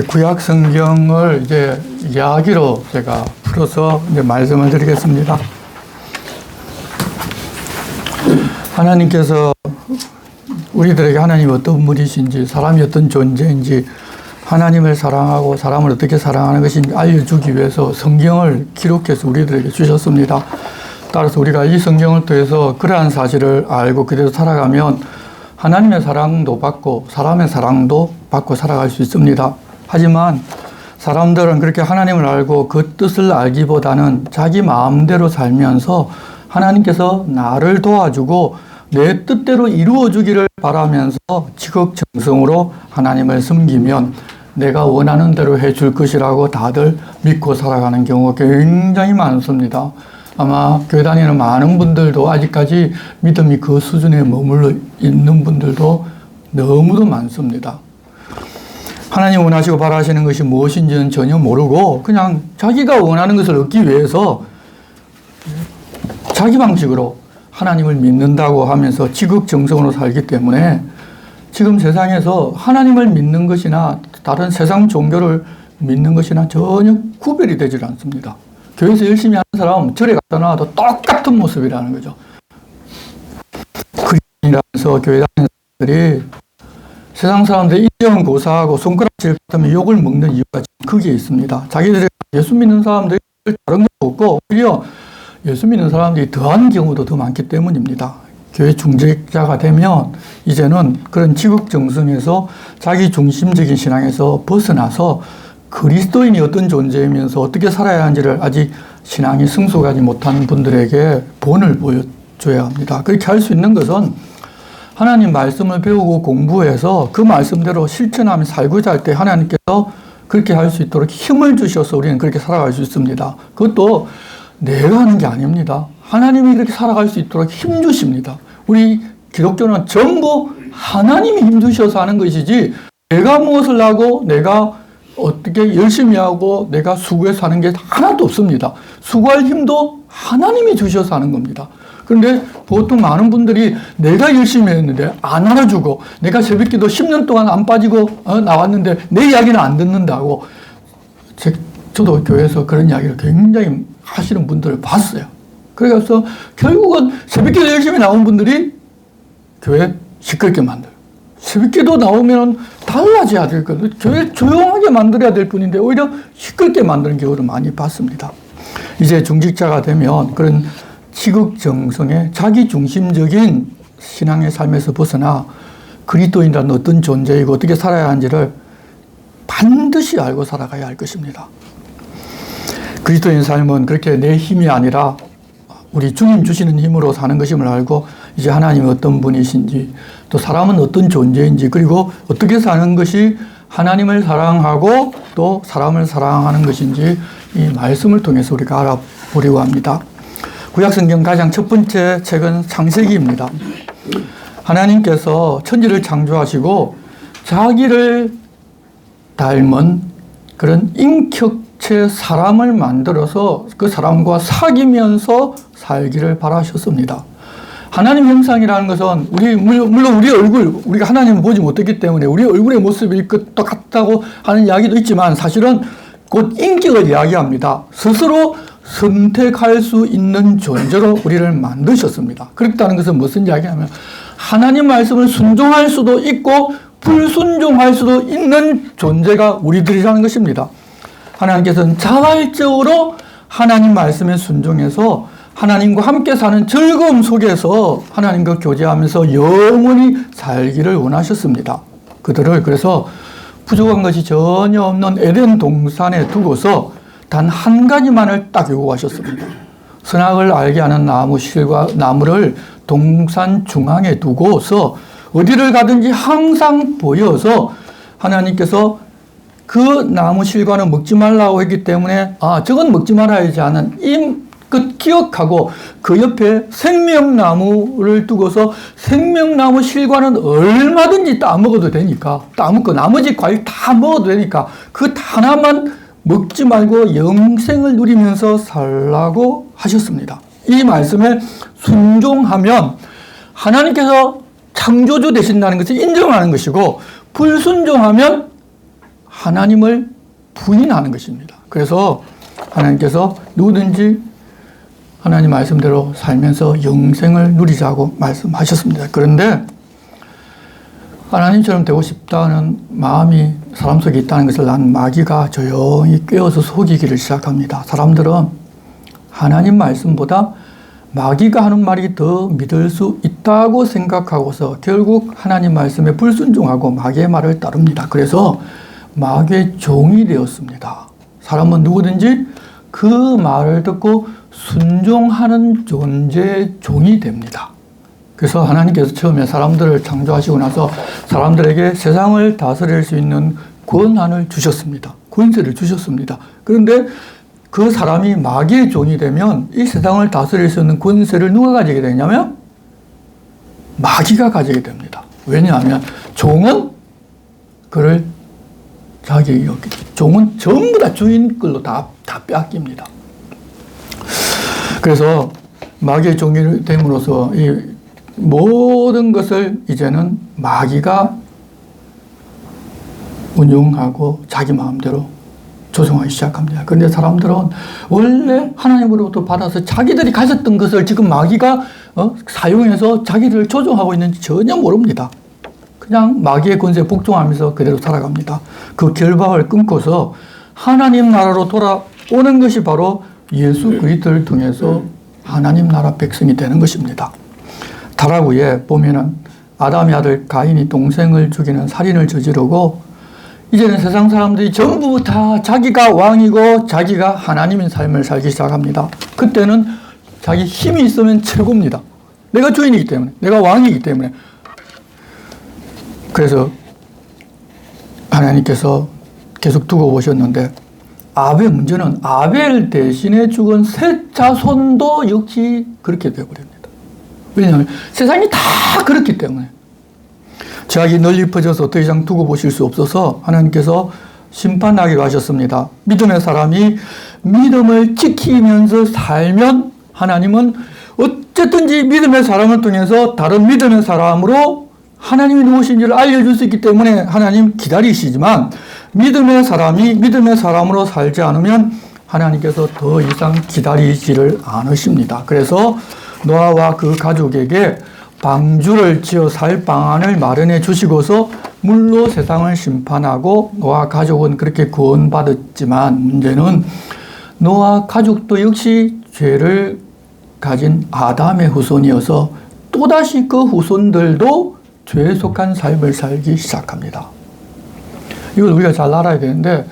구약 성경을 이제 이야기로 제가 풀어서 이제 말씀을 드리겠습니다. 하나님께서 우리들에게 하나님이 어떤 분이신지, 사람이 어떤 존재인지, 하나님을 사랑하고 사람을 어떻게 사랑하는 것인지 알려주기 위해서 성경을 기록해서 우리들에게 주셨습니다. 따라서 우리가 이 성경을 통해서 그러한 사실을 알고 그대로 살아가면 하나님의 사랑도 받고 사람의 사랑도 받고 살아갈 수 있습니다. 하지만 사람들은 그렇게 하나님을 알고 그 뜻을 알기보다는 자기 마음대로 살면서 하나님께서 나를 도와주고 내 뜻대로 이루어주기를 바라면서 지극정성으로 하나님을 섬기면 내가 원하는 대로 해줄 것이라고 다들 믿고 살아가는 경우가 굉장히 많습니다. 아마 교회 다니는 많은 분들도 아직까지 믿음이 그 수준에 머물러 있는 분들도 너무도 많습니다. 하나님 원하시고 바라시는 것이 무엇인지는 전혀 모르고 그냥 자기가 원하는 것을 얻기 위해서 자기 방식으로 하나님을 믿는다고 하면서 지극정성으로 살기 때문에 지금 세상에서 하나님을 믿는 것이나 다른 세상 종교를 믿는 것이나 전혀 구별이 되질 않습니다. 교회에서 열심히 하는 사람은 절에 갔다 나와도 똑같은 모습이라는 거죠. 그리스도인이라면서 교회 다니는 사람들이 세상 사람들이 인정은 고사하고 손가락질 받으면 욕을 먹는 이유가 거기에 있습니다. 자기들이 예수 믿는 사람들이 다른 게 없고 오히려 예수 믿는 사람들이 더한 경우도 더 많기 때문입니다. 교회 중직자가 되면 이제는 그런 지극정성에서 자기 중심적인 신앙에서 벗어나서 그리스도인이 어떤 존재이면서 어떻게 살아야 하는지를 아직 신앙이 성숙하지 못한 분들에게 본을 보여줘야 합니다. 그렇게 할 수 있는 것은 하나님 말씀을 배우고 공부해서 그 말씀대로 실천하며 살고자 할 때 하나님께서 그렇게 할 수 있도록 힘을 주셔서 우리는 그렇게 살아갈 수 있습니다. 그것도 내가 하는 게 아닙니다. 하나님이 그렇게 살아갈 수 있도록 힘 주십니다. 우리 기독교는 전부 하나님이 힘 주셔서 하는 것이지 내가 무엇을 하고 내가 어떻게 열심히 하고 내가 수고해서 하는 게 하나도 없습니다. 수고할 힘도 하나님이 주셔서 하는 겁니다. 그런데 보통 많은 분들이 내가 열심히 했는데 안 알아주고 내가 새벽기도 10년 동안 안 빠지고 나왔는데 내 이야기는 안 듣는다고 저도 교회에서 그런 이야기를 굉장히 하시는 분들을 봤어요. 그래서 결국은 새벽기도 열심히 나온 분들이 교회 시끄럽게 만들어요. 새벽기도 나오면 달라져야 될 거예요. 교회 조용하게 만들어야 될 뿐인데 오히려 시끄럽게 만드는 경우를 많이 봤습니다. 이제 중직자가 되면 그런 지극정성의 자기중심적인 신앙의 삶에서 벗어나 그리스도인이란 어떤 존재이고 어떻게 살아야 하는지를 반드시 알고 살아가야 할 것입니다. 그리스도인 삶은 그렇게 내 힘이 아니라 우리 주님 주시는 힘으로 사는 것임을 알고 이제 하나님이 어떤 분이신지 또 사람은 어떤 존재인지 그리고 어떻게 사는 것이 하나님을 사랑하고 또 사람을 사랑하는 것인지 이 말씀을 통해서 우리가 알아보려고 합니다. 구약성경 가장 첫 번째 책은 창세기입니다. 하나님께서 천지를 창조하시고 자기를 닮은 그런 인격체 사람을 만들어서 그 사람과 사귀면서 살기를 바라셨습니다. 하나님 형상이라는 것은 물론 우리 얼굴, 우리가 하나님을 보지 못했기 때문에 우리 얼굴의 모습이 똑같다고 하는 이야기도 있지만 사실은 곧 인격을 이야기합니다. 스스로 선택할 수 있는 존재로 우리를 만드셨습니다. 그렇다는 것은 무슨 이야기냐면 하나님 말씀을 순종할 수도 있고 불순종할 수도 있는 존재가 우리들이라는 것입니다. 하나님께서는 자발적으로 하나님 말씀에 순종해서 하나님과 함께 사는 즐거움 속에서 하나님과 교제하면서 영원히 살기를 원하셨습니다. 그들을 그래서 부족한 것이 전혀 없는 에덴 동산에 두고서 단 한 가지만을 딱 요구하셨습니다. 선악을 알게 하는 나무를 동산 중앙에 두고서 어디를 가든지 항상 보여서 하나님께서 그 나무 실과는 먹지 말라고 했기 때문에 저건 먹지 말아야지 하는 그 기억하고 그 옆에 생명나무를 두고서 생명나무 실과는 얼마든지 따먹어도 되니까 따먹고 나머지 과일 다 먹어도 되니까 그 하나만 먹지 말고 영생을 누리면서 살라고 하셨습니다. 이 말씀에 순종하면 하나님께서 창조주 되신다는 것을 인정하는 것이고, 불순종하면 하나님을 부인하는 것입니다. 그래서 하나님께서 누구든지 하나님 말씀대로 살면서 영생을 누리자고 말씀하셨습니다. 그런데 하나님처럼 되고 싶다는 마음이 사람 속에 있다는 것을 난 마귀가 조용히 꿰어서 속이기를 시작합니다. 사람들은 하나님 말씀보다 마귀가 하는 말이 더 믿을 수 있다고 생각하고서 결국 하나님 말씀에 불순종하고 마귀의 말을 따릅니다. 그래서 마귀의 종이 되었습니다. 사람은 누구든지 그 말을 듣고 순종하는 존재의 종이 됩니다. 그래서 하나님께서 처음에 사람들을 창조하시고 나서 사람들에게 세상을 다스릴 수 있는 권한을 주셨습니다. 권세를 주셨습니다. 그런데 그 사람이 마귀의 종이 되면 이 세상을 다스릴 수 있는 권세를 누가 가지게 되냐면 마귀가 가지게 됩니다. 왜냐하면 종은 그를 자기에게 없기 때문에. 종은 전부 다 주인 걸로 다 빼앗깁니다. 그래서 마귀의 종이 됨으로써 이 모든 것을 이제는 마귀가 운용하고 자기 마음대로 조종하기 시작합니다. 그런데 사람들은 원래 하나님으로부터 받아서 자기들이 가졌던 것을 지금 마귀가 사용해서 자기를 조종하고 있는지 전혀 모릅니다. 그냥 마귀의 권세에 복종하면서 그대로 살아갑니다. 그 결박을 끊고서 하나님 나라로 돌아오는 것이 바로 예수 그리스도를 통해서 하나님 나라 백성이 되는 것입니다. 타락후에 보면은 아담의 아들 가인이 동생을 죽이는 살인을 저지르고 이제는 세상 사람들이 전부 다 자기가 왕이고 자기가 하나님인 삶을 살기 시작합니다. 그때는 자기 힘이 있으면 최고입니다. 내가 주인이기 때문에, 내가 왕이기 때문에. 그래서 하나님께서 계속 두고 보셨는데 아벨 문제는 아벨 대신에 죽은 셋 자손도 역시 그렇게 되어버립니다. 왜냐하면 세상이 다 그렇기 때문에. 죄악이 널리 퍼져서 더 이상 두고 보실 수 없어서 하나님께서 심판하기로 하셨습니다. 믿음의 사람이 믿음을 지키면서 살면 하나님은 어쨌든지 믿음의 사람을 통해서 다른 믿음의 사람으로 하나님이 누구신지를 알려줄 수 있기 때문에 하나님 기다리시지만 믿음의 사람이 믿음의 사람으로 살지 않으면 하나님께서 더 이상 기다리지를 않으십니다. 그래서 노아와 그 가족에게 방주를 지어 살 방안을 마련해 주시고서 물로 세상을 심판하고 노아 가족은 그렇게 구원받았지만 문제는 노아 가족도 역시 죄를 가진 아담의 후손이어서 또다시 그 후손들도 죄에 속한 삶을 살기 시작합니다. 이걸 우리가 잘 알아야 되는데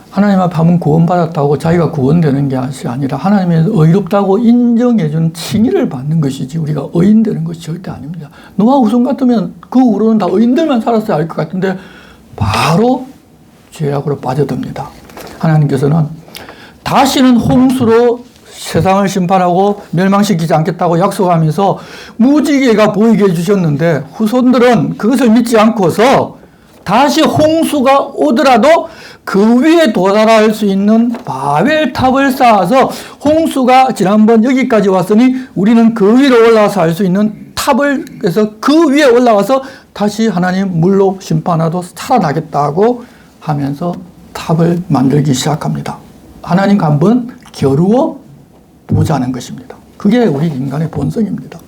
하나님 앞에 한번 구원받았다고 자기가 구원되는 게 아니라 하나님의 의롭다고 인정해주는 칭의를 받는 것이지 우리가 의인되는 것이 절대 아닙니다. 노아 후손 같으면 그 후로는 다 의인들만 살았어야 할 것 같은데 바로 죄악으로 빠져듭니다. 하나님께서는 다시는 홍수로 세상을 심판하고 멸망시키지 않겠다고 약속하면서 무지개가 보이게 해주셨는데 후손들은 그것을 믿지 않고서 다시 홍수가 오더라도 그 위에 도달할 수 있는 바벨탑을 쌓아서 홍수가 지난번 여기까지 왔으니 우리는 그 위로 올라가서 할 수 있는 탑을 해서 그 위에 올라가서 다시 하나님 물로 심판하도 살아나겠다고 하면서 탑을 만들기 시작합니다. 하나님과 한번 겨루어 보자는 것입니다. 그게 우리 인간의 본성입니다.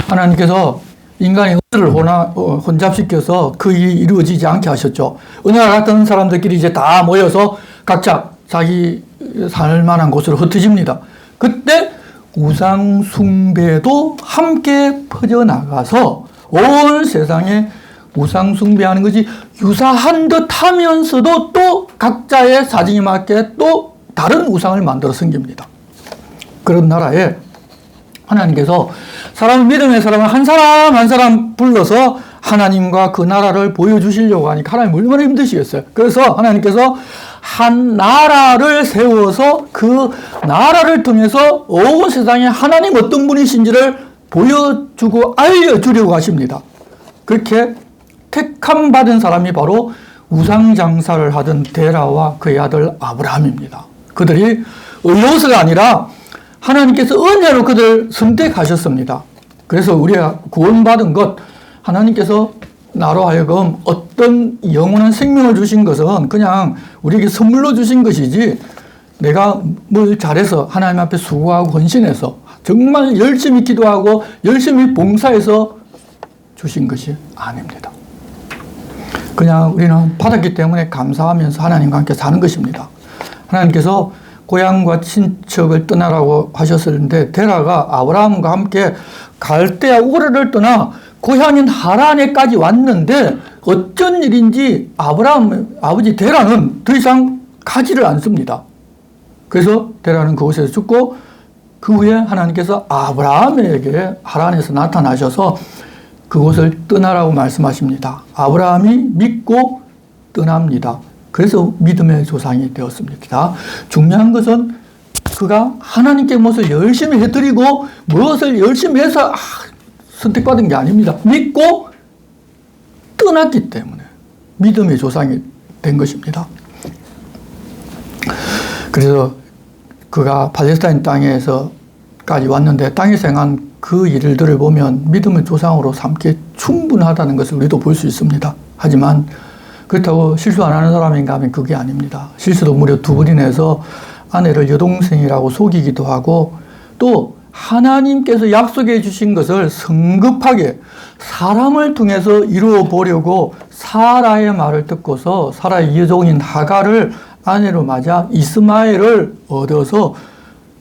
하나님께서 인간의 은혜를 혼잡시켜서 그 일이 이루어지지 않게 하셨죠. 은혜가 같은 사람들끼리 이제 다 모여서 각자 자기 살 만한 곳으로 흩어집니다. 그때 우상 숭배도 함께 퍼져나가서 온 세상에 우상 숭배하는 것이 유사한 듯 하면서도 또 각자의 사정에 맞게 또 다른 우상을 만들어 섬깁니다. 그런 나라에 하나님께서 믿음의 사람을 한 사람 한 사람 불러서 하나님과 그 나라를 보여주시려고 하니까 하나님 얼마나 힘드시겠어요. 그래서 하나님께서 한 나라를 세워서 그 나라를 통해서 온 세상에 하나님 어떤 분이신지를 보여주고 알려주려고 하십니다. 그렇게 택함 받은 사람이 바로 우상 장사를 하던 데라와 그의 아들 아브라함입니다. 그들이 의로서가 아니라 하나님께서 은혜로 그들을 선택하셨습니다. 그래서 우리가 구원받은 것, 하나님께서 나로 하여금 어떤 영원한 생명을 주신 것은 그냥 우리에게 선물로 주신 것이지, 내가 뭘 잘해서 하나님 앞에 수고하고 헌신해서 정말 열심히 기도하고 열심히 봉사해서 주신 것이 아닙니다. 그냥 우리는 받았기 때문에 감사하면서 하나님과 함께 사는 것입니다. 하나님께서 고향과 친척을 떠나라고 하셨었는데, 데라가 아브라함과 함께 갈대아 우르를 떠나 고향인 하란에까지 왔는데 어쩐 일인지 아브라함 아버지 데라는 더 이상 가지를 않습니다. 그래서 데라는 그곳에서 죽고, 그 후에 하나님께서 아브라함에게 하란에서 나타나셔서 그곳을 떠나라고 말씀하십니다. 아브라함이 믿고 떠납니다. 그래서 믿음의 조상이 되었습니다. 중요한 것은 그가 하나님께 무엇을 열심히 해드리고 무엇을 열심히 해서 선택받은 게 아닙니다. 믿고 떠났기 때문에 믿음의 조상이 된 것입니다. 그래서 그가 팔레스타인 땅에서까지 왔는데 땅에서 행한 그 일들을 보면 믿음의 조상으로 삼기에 충분하다는 것을 우리도 볼 수 있습니다. 하지만 그렇다고 실수 안 하는 사람인가 하면 그게 아닙니다. 실수도 무려 2번이나 해서 아내를 여동생이라고 속이기도 하고, 또 하나님께서 약속해 주신 것을 성급하게 사람을 통해서 이루어 보려고 사라의 말을 듣고서 사라의 여종인 하갈을 아내로 맞아 이스마엘을 얻어서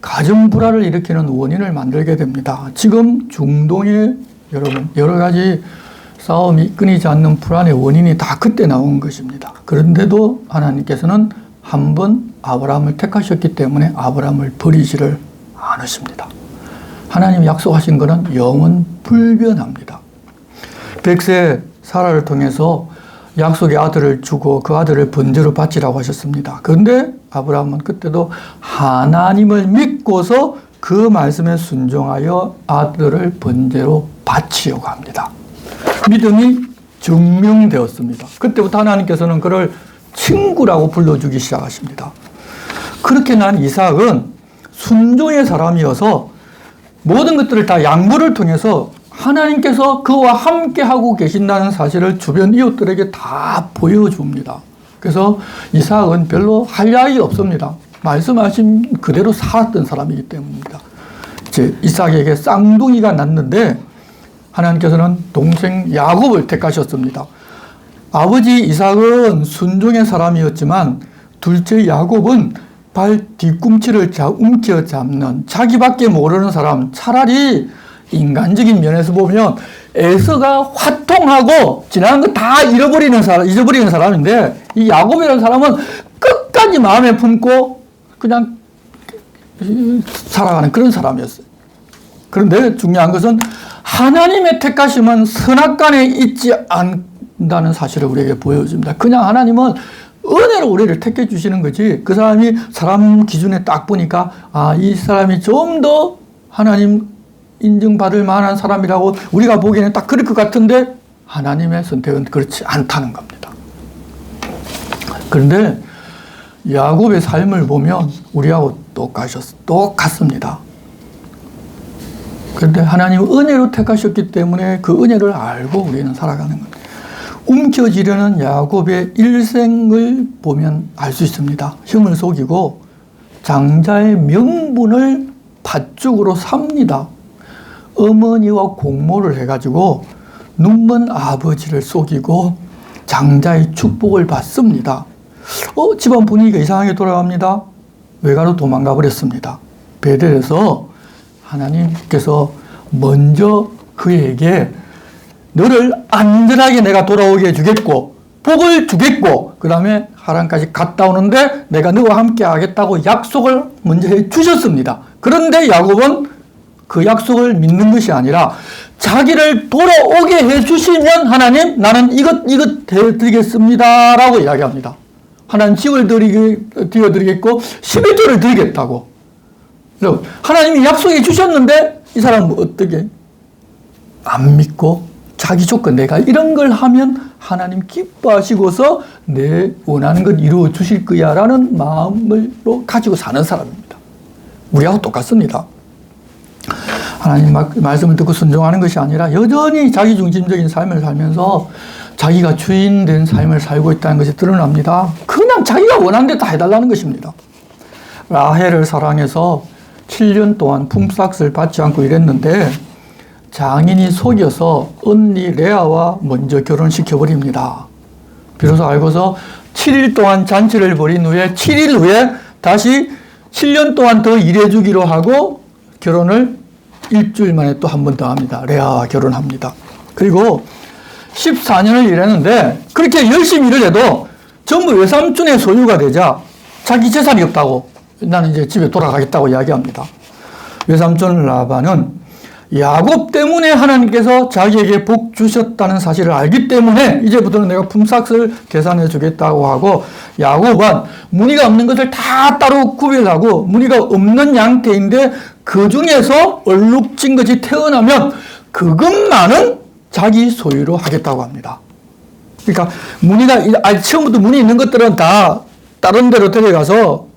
가정 불화를 일으키는 원인을 만들게 됩니다. 지금 중동에 여러분 여러 가지 싸움이 끊이지 않는 불안의 원인이 다 그때 나온 것입니다. 그런데도 하나님께서는 한 번 아브라함을 택하셨기 때문에 아브라함을 버리지를 않으십니다. 하나님이 약속하신 것은 영원 불변합니다. 100세 사라를 통해서 약속의 아들을 주고 그 아들을 번제로 바치라고 하셨습니다. 그런데 아브라함은 그때도 하나님을 믿고서 그 말씀에 순종하여 아들을 번제로 바치려고 합니다. 믿음이 증명되었습니다. 그때부터 하나님께서는 그를 친구라고 불러주기 시작하십니다. 그렇게 난 이삭은 순종의 사람이어서 모든 것들을 다 양보를 통해서 하나님께서 그와 함께하고 계신다는 사실을 주변 이웃들에게 다 보여줍니다. 그래서 이삭은 별로 할 나위 없습니다. 말씀하신 그대로 살았던 사람이기 때문입니다. 이제 이삭에게 쌍둥이가 났는데 하나님께서는 동생 야곱을 택하셨습니다. 아버지 이삭은 순종의 사람이었지만 둘째 야곱은 발 뒤꿈치를 움켜잡는 자기밖에 모르는 사람, 차라리 인간적인 면에서 보면 에서가 화통하고 지나간 거 다 잊어버리는 사람인데, 이 야곱이라는 사람은 끝까지 마음에 품고 그냥 살아가는 그런 사람이었어요. 그런데 중요한 것은 하나님의 택하심은 선악간에 있지 않는다는 사실을 우리에게 보여줍니다. 그냥 하나님은 은혜로 우리를 택해 주시는 거지, 그 사람이 사람 기준에 딱 보니까 이 사람이 좀 더 하나님 인정받을 만한 사람이라고 우리가 보기에는 딱 그럴 것 같은데 하나님의 선택은 그렇지 않다는 겁니다. 그런데 야곱의 삶을 보면 우리하고 똑같습니다. 그런데 하나님은 은혜로 택하셨기 때문에 그 은혜를 알고 우리는 살아가는 겁니다. 움켜쥐려는 야곱의 일생을 보면 알 수 있습니다. 형을 속이고 장자의 명분을 팥죽으로 삽니다. 어머니와 공모를 해가지고 눈먼 아버지를 속이고 장자의 축복을 받습니다. 집안 분위기가 이상하게 돌아갑니다. 외가로 도망가 버렸습니다. 베델에서 하나님께서 먼저 그에게 너를 안전하게 내가 돌아오게 해주겠고 복을 주겠고 그 다음에 하란까지 갔다 오는데 내가 너와 함께 하겠다고 약속을 먼저 해 주셨습니다. 그런데 야곱은 그 약속을 믿는 것이 아니라 자기를 돌아오게 해주시면 하나님 나는 이것 해드리겠습니다 라고 이야기합니다. 하나님 집을 드리겠고 11조를 드리겠다고. 하나님이 약속해 주셨는데 이 사람은 어떻게 안 믿고 자기 조건, 내가 이런 걸 하면 하나님 기뻐하시고서 내 원하는 것 이루어 주실 거야 라는 마음으로 가지고 사는 사람입니다. 우리하고 똑같습니다. 하나님 말씀을 듣고 순종하는 것이 아니라 여전히 자기중심적인 삶을 살면서 자기가 주인 된 삶을 살고 있다는 것이 드러납니다. 그냥 자기가 원하는 데 다 해달라는 것입니다. 라헬을 사랑해서 7년 동안 품삯을 받지 않고 일했는데 장인이 속여서 언니 레아와 먼저 결혼시켜버립니다. 비로소 알고서 7일 동안 잔치를 벌인 후에 7일 후에 다시 7년 동안 더 일해주기로 하고 결혼을 일주일 만에 또 한 번 더 합니다. 레아와 결혼합니다. 그리고 14년을 일했는데 그렇게 열심히 일을 해도 전부 외삼촌의 소유가 되자 자기 재산이 없다고 나는 이제 집에 돌아가겠다고 이야기합니다. 외삼촌 라반은 야곱 때문에 하나님께서 자기에게 복 주셨다는 사실을 알기 때문에 이제부터는 내가 품삯을 계산해 주겠다고 하고 야곱은 무늬가 없는 것을 다 따로 구별하고 무늬가 없는 양떼인데 그 중에서 얼룩진 것이 태어나면 그것만은 자기 소유로 하겠다고 합니다. 그러니까 처음부터 무늬 있는 것들은 다 다른 데로 데려가서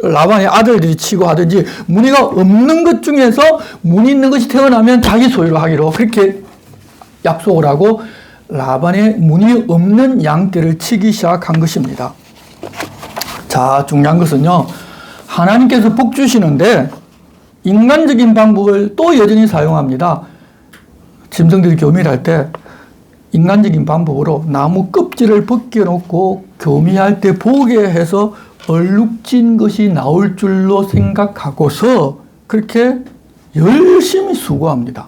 라반의 아들들이 치고 하든지 무늬가 없는 것 중에서 무늬 있는 것이 태어나면 자기 소유로 하기로 그렇게 약속을 하고 라반의 무늬 없는 양떼를 치기 시작한 것입니다. 자, 중요한 것은요, 하나님께서 복 주시는데 인간적인 방법을 또 여전히 사용합니다. 짐승들이 교미할 때 인간적인 방법으로 나무 껍질을 벗겨놓고 교미할 때 보게 해서 얼룩진 것이 나올 줄로 생각하고서 그렇게 열심히 수고합니다.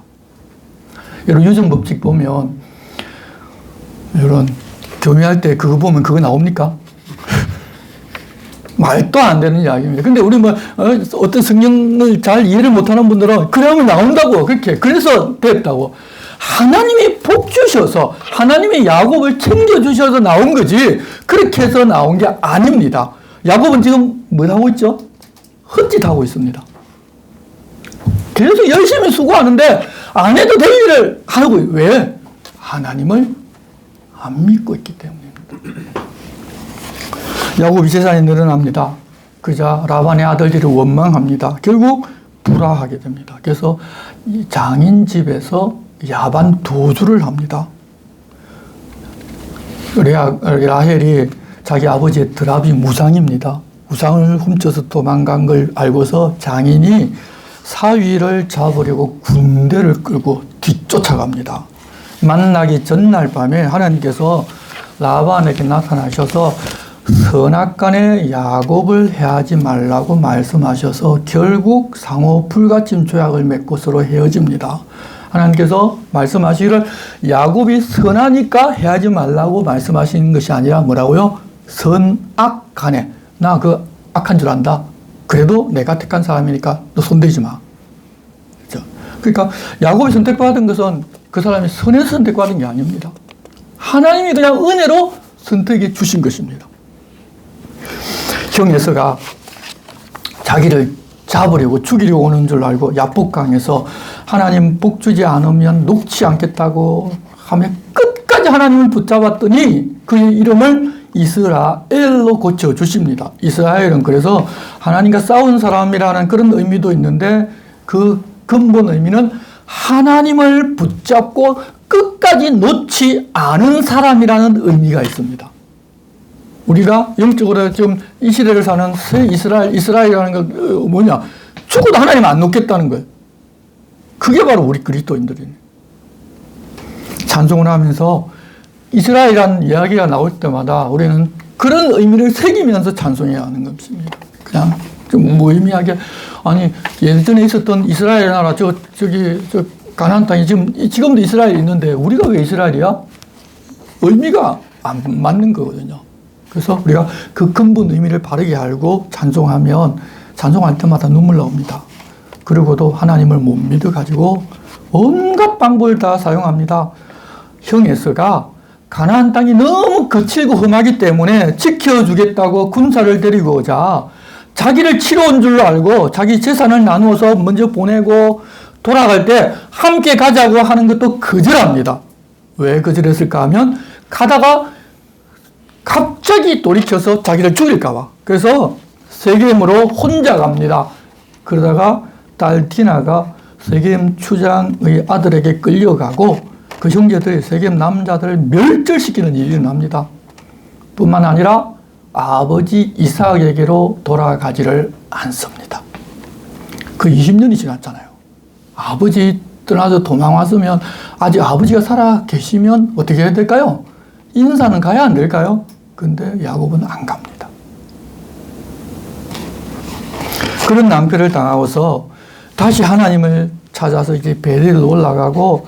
여러분 유전법칙 보면 이런 교미할 때 그거 보면 그거 나옵니까? 말도 안 되는 이야기입니다. 근데 우리 어떤 성경을 잘 이해를 못하는 분들은 그러면 나온다고 그렇게 그래서 됐다고. 하나님이 복 주셔서 하나님이 야곱을 챙겨주셔서 나온 거지 그렇게 해서 나온 게 아닙니다. 야곱은 지금 뭘 하고 있죠? 헛짓하고 있습니다. 그래서 열심히 수고하는데 안 해도 될 일을 하고 왜? 하나님을 안 믿고 있기 때문입니다. 야곱이 재산이 늘어납니다. 그자 라반의 아들들이 원망합니다. 결국 불화하게 됩니다. 그래서 이 장인 집에서 야반 도주를 합니다. 라헬이 자기 아버지의 드랍이 무상입니다. 우상을 훔쳐서 도망간 걸 알고서 장인이 사위를 잡으려고 군대를 끌고 뒤쫓아갑니다. 만나기 전날 밤에 하나님께서 라반에게 나타나셔서 선악간에 야곱을 해하지 말라고 말씀하셔서 결국 상호 불가침 조약을 맺고 서로 헤어집니다. 하나님께서 말씀하시기를 야곱이 선하니까 해하지 말라고 말씀하시는 것이 아니라 뭐라고요? 선악간에 나 그 악한 줄 안다. 그래도 내가 택한 사람이니까 너 손대지 마. 그렇죠? 그러니까 야곱이 선택받은 것은 그 사람이 선에서 선택받은 게 아닙니다. 하나님이 그냥 은혜로 선택해 주신 것입니다. 형 에서가 자기를 잡으려고 죽이려고 오는 줄 알고 야복강에서 하나님 복 주지 않으면 녹지 않겠다고 하며 끝까지 하나님을 붙잡았더니 그의 이름을 이스라엘로 고쳐주십니다. 이스라엘은 그래서 하나님과 싸운 사람이라는 그런 의미도 있는데 그 근본 의미는 하나님을 붙잡고 끝까지 놓지 않은 사람이라는 의미가 있습니다. 우리가 영적으로 지금 이 시대를 사는 새 이스라엘이라는 건 뭐냐? 죽어도 하나님 안 놓겠다는 거예요. 그게 바로 우리 그리스도인들이네. 찬송을 하면서 이스라엘이라는 이야기가 나올 때마다 우리는 그런 의미를 새기면서 찬송해야 하는 것입니다. 그냥 좀 무의미하게 아니 예전에 있었던 이스라엘 나라 저 가나안 땅이 지금도 이스라엘이 있는데 우리가 왜 이스라엘이야? 의미가 안 맞는 거거든요. 그래서 우리가 그 근본 의미를 바르게 알고 찬송하면 찬송할 때마다 눈물 나옵니다. 그리고도 하나님을 못 믿어가지고 온갖 방법을 다 사용합니다. 형 에서가 가나안 땅이 너무 거칠고 험하기 때문에 지켜주겠다고 군사를 데리고 오자 자기를 치러 온 줄로 알고 자기 재산을 나누어서 먼저 보내고 돌아갈 때 함께 가자고 하는 것도 거절합니다. 왜 거절했을까 하면 가다가 갑자기 돌이켜서 자기를 죽일까봐. 그래서 세겜으로 혼자 갑니다. 그러다가 딸 디나가 세겜 추장의 아들에게 끌려가고 그 형제들이 세겜 남자들을 멸절시키는 일이 납니다. 뿐만 아니라 아버지 이삭에게로 돌아가지를 않습니다. 그 20년이 지났잖아요. 아버지 떠나서 도망왔으면 아직 아버지가 살아 계시면 어떻게 해야 될까요? 인사는 가야 안 될까요? 근데 야곱은 안 갑니다. 그런 낭패를 당하고서 다시 하나님을 찾아서 이제 베델로 올라가고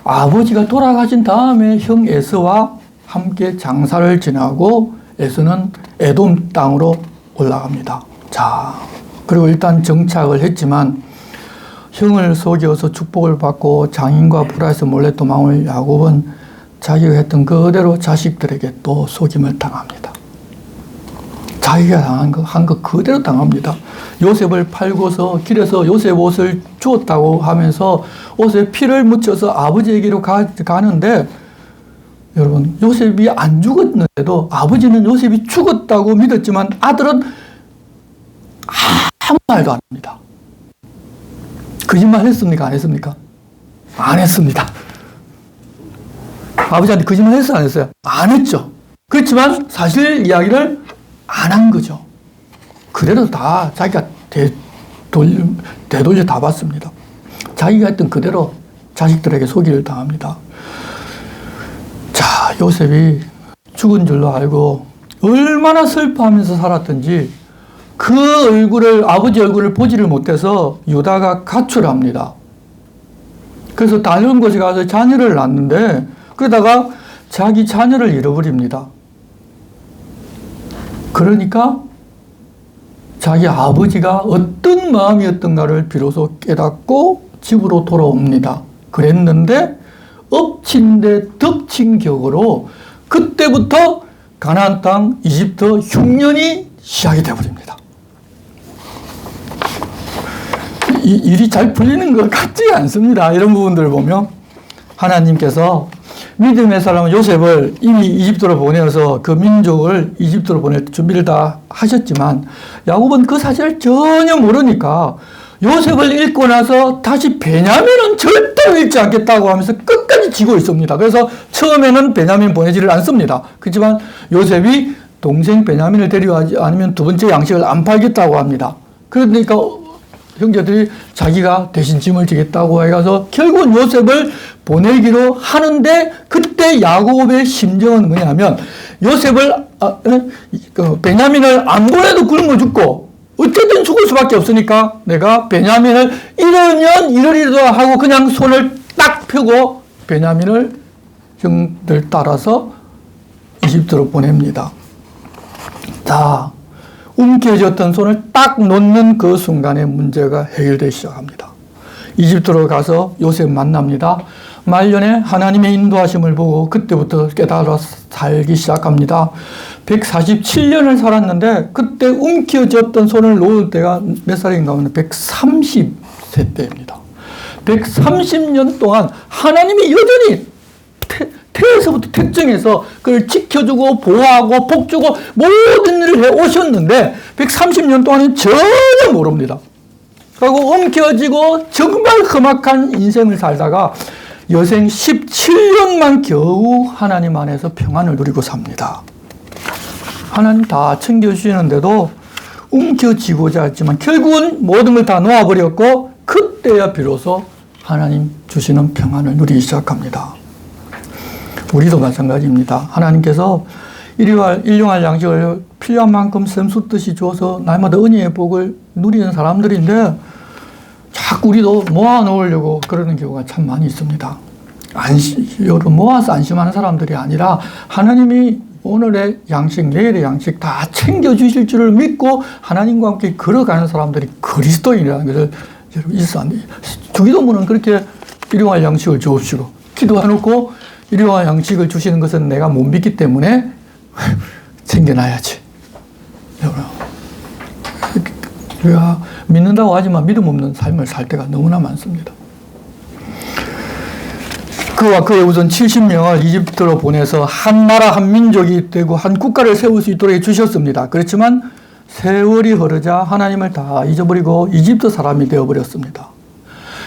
아버지가 돌아가신 다음에 형 에서와 함께 장사를 지나고 에서는 에돔 땅으로 올라갑니다. 자, 그리고 일단 정착을 했지만 형을 속여서 축복을 받고 장인과 불화해서 몰래 도망올 야곱은 자기가 했던 그대로 자식들에게 또 속임을 당합니다. 자기가 한 거 그대로 당합니다. 요셉을 팔고서 길에서 요셉 옷을 주었다고 하면서 옷에 피를 묻혀서 아버지에게로 가는데 여러분, 요셉이 안 죽었는데도 아버지는 요셉이 죽었다고 믿었지만 아들은 아무 말도 안 합니다. 거짓말 했습니까? 안 했습니까? 안 했습니다. 아버지한테 거짓말 했어요? 안 했어요? 안 했죠. 그렇지만 사실 이야기를 안 한 거죠. 그대로 다 자기가 되돌려 다 봤습니다. 자기가 했던 그대로 자식들에게 속이를 당합니다. 자, 요셉이 죽은 줄로 알고 얼마나 슬퍼하면서 살았던지 그 얼굴을, 아버지 얼굴을 보지를 못해서 유다가 가출합니다. 그래서 다른 곳에 가서 자녀를 낳는데 그러다가 자기 자녀를 잃어버립니다. 그러니까 자기 아버지가 어떤 마음이었던가를 비로소 깨닫고 집으로 돌아옵니다. 그랬는데 엎친 데 덮친 격으로 그때부터 가나안 땅 이집트 흉년이 시작이 되어버립니다. 이 일이 잘 풀리는 것 같지 않습니다. 이런 부분들을 보면 하나님께서 믿음의 사람 요셉을 이미 이집트로 보내어서 그 민족을 이집트로 보낼 준비를 다 하셨지만 야곱은 그 사실을 전혀 모르니까 요셉을 잃고 나서 다시 베냐민은 절대 잃지 않겠다고 하면서 끝까지 지고 있습니다. 그래서 처음에는 베냐민 보내지를 않습니다. 그렇지만 요셉이 동생 베냐민을 데려가지 않으면 두 번째 양식을 안 팔겠다고 합니다. 그러니까 형제들이 자기가 대신 짐을 지겠다고 해가서 결국은 요셉을 보내기로 하는데 그때 야곱의 심정은 뭐냐면 요셉을 베냐민을 안 보내도 굶어 죽고 어쨌든 죽을 수밖에 없으니까 내가 베냐민을 이러면 이러리도 하고 그냥 손을 딱 펴고 베냐민을 형들 따라서 이집트로 보냅니다. 자, 움켜쥐었던 손을 딱 놓는 그 순간에 문제가 해결되기 시작합니다. 이집트로 가서 요셉 만납니다. 말년에 하나님의 인도하심을 보고 그때부터 깨달아 살기 시작합니다. 147년을 살았는데 그때 움켜쥐었던 손을 놓을 때가 몇 살인가 하면 130세 때입니다. 130년 동안 하나님이 여전히 태에서부터 태정해서 그걸 지켜주고 보호하고 복주고 모든 일을 해오셨는데 130년 동안은 전혀 모릅니다. 그리고 움켜쥐고 정말 험악한 인생을 살다가 여생 17년만 겨우 하나님 안에서 평안을 누리고 삽니다. 하나님 다 챙겨주시는데도 움켜쥐고자 했지만 결국은 모든 걸 다 놓아버렸고 그때야 비로소 하나님 주시는 평안을 누리기 시작합니다. 우리도 마찬가지입니다. 하나님께서 일용할 양식을 필요한 만큼 샘솟듯이 주어서 날마다 은혜의 복을 누리는 사람들인데 자꾸 우리도 모아놓으려고 그러는 경우가 참 많이 있습니다. 모아서 안심하는 사람들이 아니라 하나님이 오늘의 양식, 내일의 양식 다 챙겨주실 줄을 믿고 하나님과 함께 걸어가는 사람들이 그리스도인이라는 것을 여러분 있어 안 돼요. 주기도문은 그렇게 일용할 양식을 주옵시고 기도해놓고 일용할 양식을 주시는 것은 내가 못 믿기 때문에 챙겨놔야지. 여러분, 우리가 믿는다고 하지만 믿음 없는 삶을 살 때가 너무나 많습니다. 그와 그의 우선 70명을 이집트로 보내서 한 나라 한 민족이 되고 한 국가를 세울 수 있도록 해주셨습니다. 그렇지만 세월이 흐르자 하나님을 다 잊어버리고 이집트 사람이 되어버렸습니다.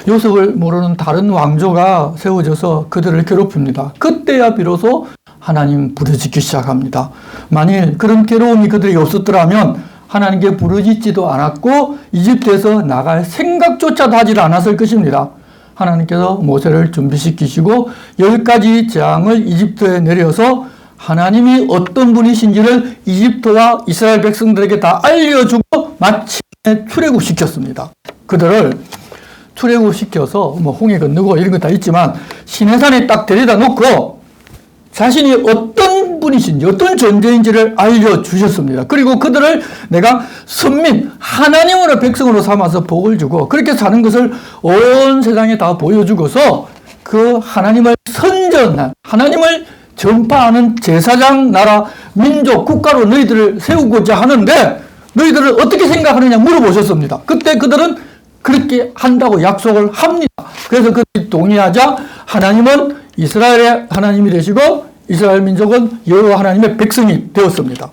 요셉을 모르는 다른 왕조가 세워져서 그들을 괴롭힙니다. 그때야 비로소 하나님 부르짖기 시작합니다. 만일 그런 괴로움이 그들에게 없었더라면 하나님께 부르짖지도 않았고 이집트에서 나갈 생각조차도 하지 않았을 것입니다. 하나님께서 모세를 준비시키시고 10가지 재앙을 이집트에 내려서 하나님이 어떤 분이신지를 이집트와 이스라엘 백성들에게 다 알려주고 마침내 출애굽시켰습니다. 그들을 출애굽시켜서 홍해 건너고 이런 거 다 있지만 시내산에 딱 데려다 놓고 자신이 어떤 분이신지 어떤 존재인지를 알려주셨습니다. 그리고 그들을 내가 선민, 하나님으로 백성으로 삼아서 복을 주고 그렇게 사는 것을 온 세상에 다 보여주고서 그 하나님을 선전한, 하나님을 전파하는 제사장, 나라, 민족, 국가로 너희들을 세우고자 하는데 너희들은 어떻게 생각하느냐 물어보셨습니다. 그때 그들은 그렇게 한다고 약속을 합니다. 그래서 그들이 동의하자 하나님은 이스라엘의 하나님이 되시고 이스라엘 민족은 여호와 하나님의 백성이 되었습니다.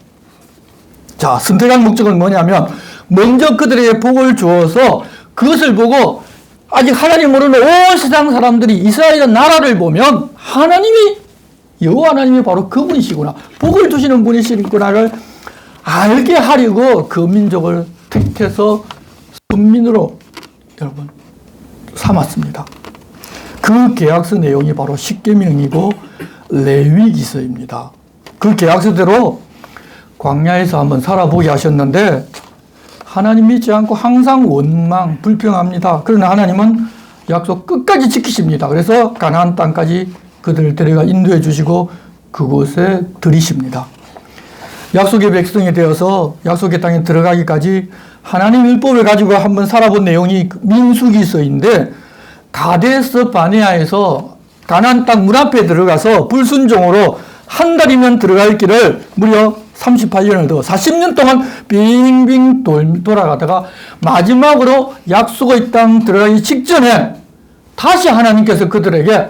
자, 선택한 목적은 뭐냐면 먼저 그들에게 복을 주어서 그것을 보고 아직 하나님 모르는 온 세상 사람들이 이스라엘 나라를 보면 하나님이 여호와 하나님이 바로 그분이시구나, 복을 주시는 분이시구나를 알게 하려고 그 민족을 택해서 선민으로 여러분 삼았습니다. 그 계약서 내용이 바로 십계명이고 레위기서입니다. 그 계약서대로 광야에서 한번 살아보게 하셨는데 하나님 믿지 않고 항상 원망, 불평합니다. 그러나 하나님은 약속 끝까지 지키십니다. 그래서 가나안 땅까지 그들을 데려가 인도해 주시고 그곳에 들이십니다. 약속의 백성이 되어서 약속의 땅에 들어가기까지 하나님 율법을 가지고 한번 살아본 내용이 민수기서인데 가데스 바네아에서 가나안 땅 문 앞에 들어가서 불순종으로 한 달이면 들어갈 길을 무려 38년을 더 40년 동안 빙빙 돌아가다가 마지막으로 약속의 땅 들어가기 직전에 다시 하나님께서 그들에게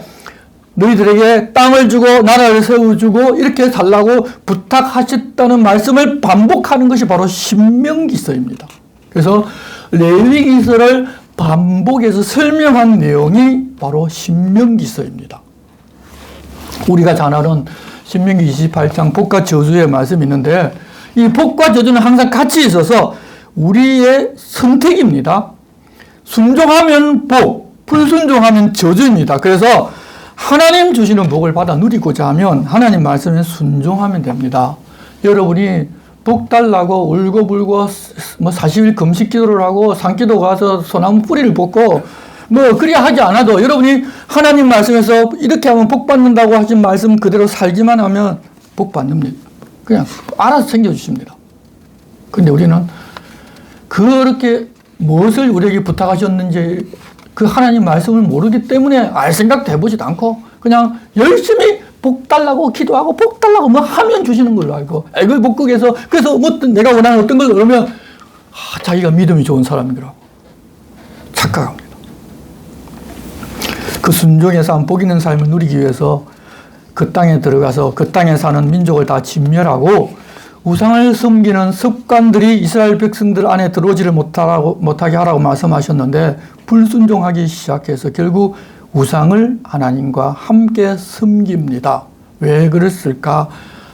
너희들에게 땅을 주고 나라를 세워주고 이렇게 살라고 부탁하셨다는 말씀을 반복하는 것이 바로 신명기서입니다. 그래서 레위기서를 반복해서 설명한 내용이 바로 신명기서입니다. 우리가 잘 아는 신명기 28장 복과 저주의 말씀이 있는데 이 복과 저주는 항상 같이 있어서 우리의 선택입니다. 순종하면 복, 불순종하면 저주입니다. 그래서 하나님 주시는 복을 받아 누리고자 하면 하나님 말씀에 순종하면 됩니다. 여러분이 복 달라고 울고불고 40일 금식 기도를 하고 산기도 가서 소나무 뿌리를 뽑고 그리 하지 않아도 여러분이 하나님 말씀에서 이렇게 하면 복 받는다고 하신 말씀 그대로 살기만 하면 복 받습니다. 그냥 알아서 챙겨주십니다. 근데 우리는 그렇게 무엇을 우리에게 부탁하셨는지 그 하나님 말씀을 모르기 때문에 알 생각도 해보지도 않고 그냥 열심히 복 달라고 기도하고 복 달라고 하면 주시는 걸로 알고 애글 복국에서 그래서 내가 원하는 어떤 걸 그러면 자기가 믿음이 좋은 사람인 거라고 착각합니다. 그 순종의 삶, 복 있는 삶을 누리기 위해서 그 땅에 들어가서 그 땅에 사는 민족을 다 진멸하고 우상을 섬기는 습관들이 이스라엘 백성들 안에 들어오지를 못하게 하라고 말씀하셨는데 불순종하기 시작해서 결국 우상을 하나님과 함께 섬깁니다. 왜 그랬을까?